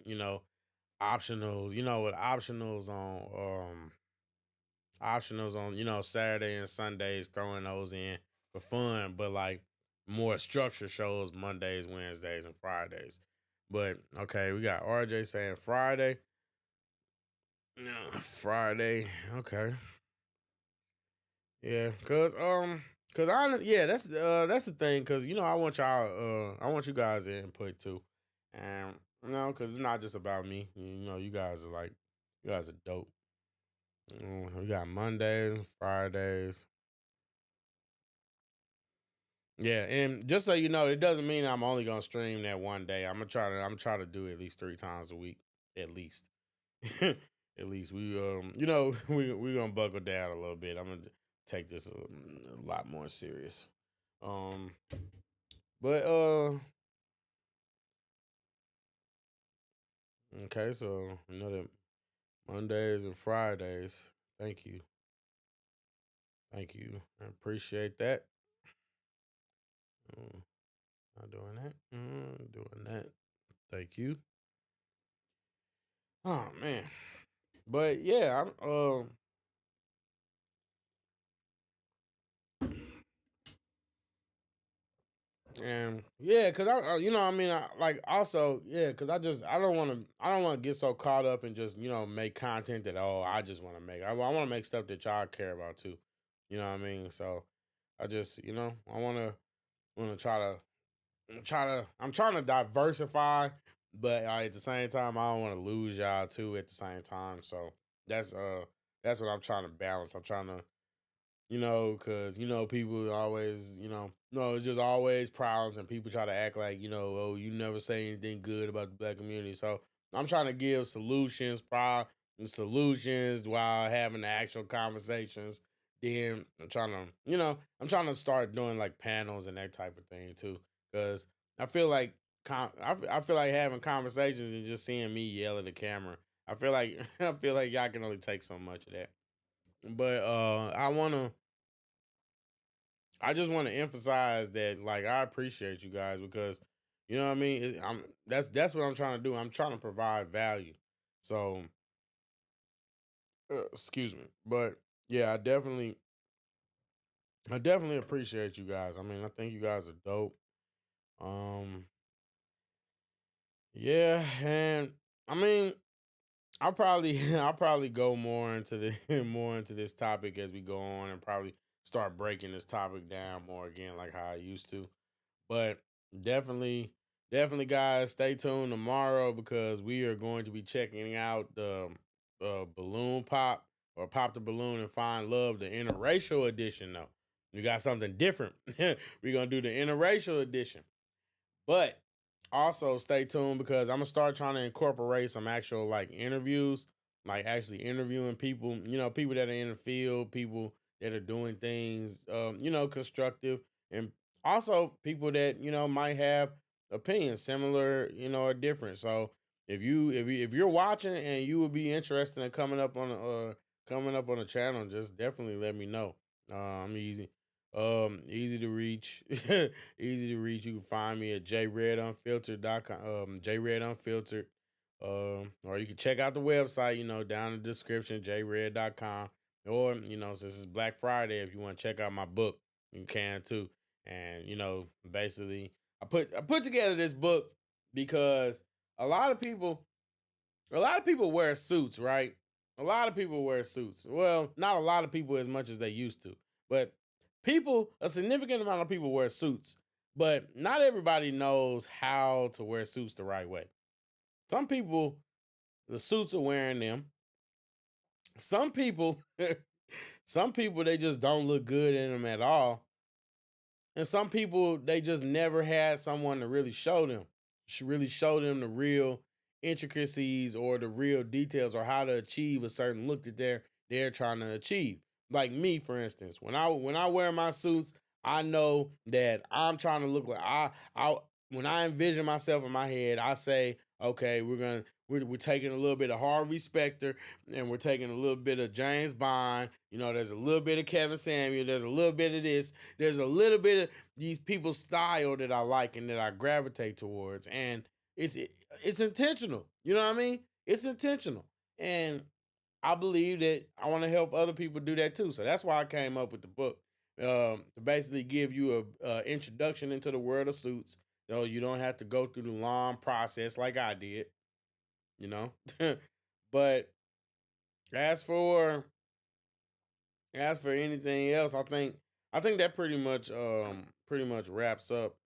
optionals, with optionals on, Saturday and Sundays, throwing those in for fun, but like more structured shows Mondays, Wednesdays, and Fridays. But okay, we got RJ saying Friday. Yeah, Friday. Okay. Yeah, cause that's the thing, cause I want y'all, I want you guys to input too, and cause it's not just about me. You guys are you guys are dope. We got Mondays, Fridays. Yeah, and just so you know, it doesn't mean I'm only gonna stream that one day. I'm try to do it at least 3 times a week, at least. At least we gonna buckle down a little bit. I'm gonna take this a lot more serious. Um, but okay, so that Mondays and Fridays. Thank you, I appreciate that. Not doing that. Doing that. Thank you. Oh man, but yeah, I'm and yeah, cause also cause I don't want to get so caught up and just make content that I just want to make. I want to make stuff that y'all care about too. You know what I mean? So I just I want to I'm trying to diversify, but at the same time I don't want to lose y'all too at the same time. So that's what I'm trying to balance. I'm trying to because people always, no, it's just always problems, and people try to act like, oh, you never say anything good about the black community. So I'm trying to give solutions while having the actual conversations. Then I'm trying to start doing like panels and that type of thing too, because I feel like I feel like having conversations and just seeing me yell at the camera. I feel like y'all can only take so much of that. But I just want to emphasize that I appreciate you guys, because you know what I mean. That's what I'm trying to do. I'm trying to provide value. So excuse me, but yeah, I definitely appreciate you guys. I mean, I think you guys are dope. Um, yeah, and I mean, I'll probably go more into more into this topic as we go on, and probably start breaking this topic down more again, like how I used to. But definitely, definitely, guys, stay tuned tomorrow, because we are going to be checking out the balloon pop, or pop the balloon and find love, the interracial edition. Though we got something different. We're gonna do the interracial edition. But also stay tuned, because I'm gonna start trying to incorporate some actual interviews, like actually interviewing people, people that are in the field, people that are doing things, constructive, and also people that might have opinions similar, or different. So if you're watching and you would be interested in coming up on the channel, just definitely let me know. I'm easy. Easy to reach. Easy to reach. You can find me at jredunfiltered.com. Jredunfiltered. Or you can check out the website, down in the description, jred.com. Or, since it's Black Friday, if you want to check out my book, you can too. And, basically I put together this book because a lot of people wear suits, right? A lot of people wear suits. Well, not a lot of people as much as they used to, but a significant amount of people wear suits, but not everybody knows how to wear suits the right way. Some people, the suits are wearing them, some people, some people they just don't look good in them at all, and some people they just never had someone to really really show them the real intricacies or the real details or how to achieve a certain look that they're trying to achieve. Like me, for instance, when I wear my suits, I know that I'm trying to look like I when I envision myself in my head, I say, okay, we're taking a little bit of Harvey Specter and we're taking a little bit of James Bond. You know, there's a little bit of Kevin Samuel. There's a little bit of this. There's a little bit of these people's style that I like and that I gravitate towards. And it's intentional. You know what I mean? It's intentional. And I believe that I want to help other people do that too. So that's why I came up with the book, to basically give you a introduction into the world of suits. So you don't have to go through the long process like I did, you know. But as for anything else, I think that pretty much wraps up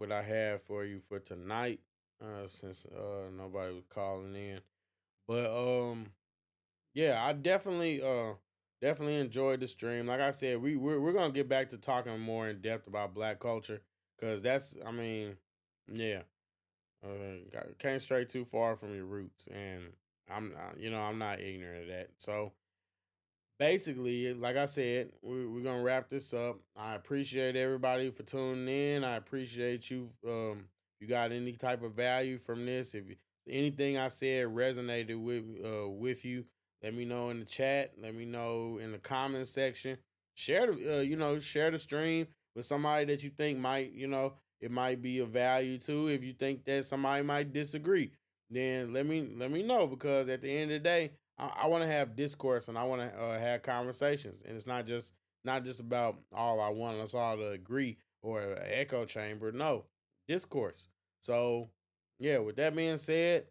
what I have for you for tonight. Since nobody was calling in, but yeah, I definitely enjoyed the stream. Like I said, we're gonna get back to talking more in depth about Black culture, because that's, I mean, yeah, can't stray too far from your roots, and I'm not ignorant of that. So basically, like I said, we're gonna wrap this up. I appreciate everybody for tuning in. I appreciate you. You got any type of value from this? If anything I said resonated with you, let me know in the chat. Let me know in the comment section. Share the share the stream with somebody that you think might, it might be of value to. If you think that somebody might disagree, then let me know, because at the end of the day, I want to have discourse and I want to have conversations, and it's not just about all I want us all to agree or an echo chamber. No, discourse. So yeah, with that being said,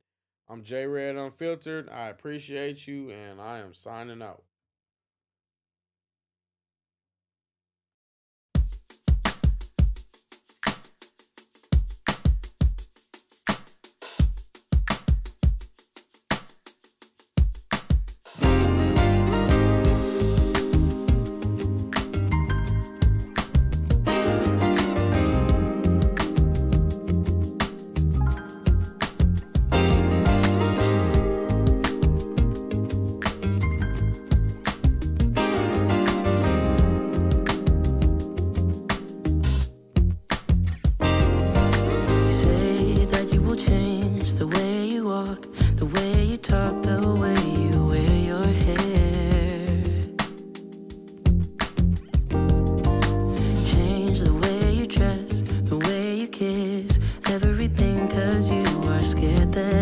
I'm J Red Unfiltered. I appreciate you, and I am signing out. Say that you will change the way you walk, the way you talk, the way you wear your hair. Change the way you dress, the way you kiss, everything, 'cause you are scared that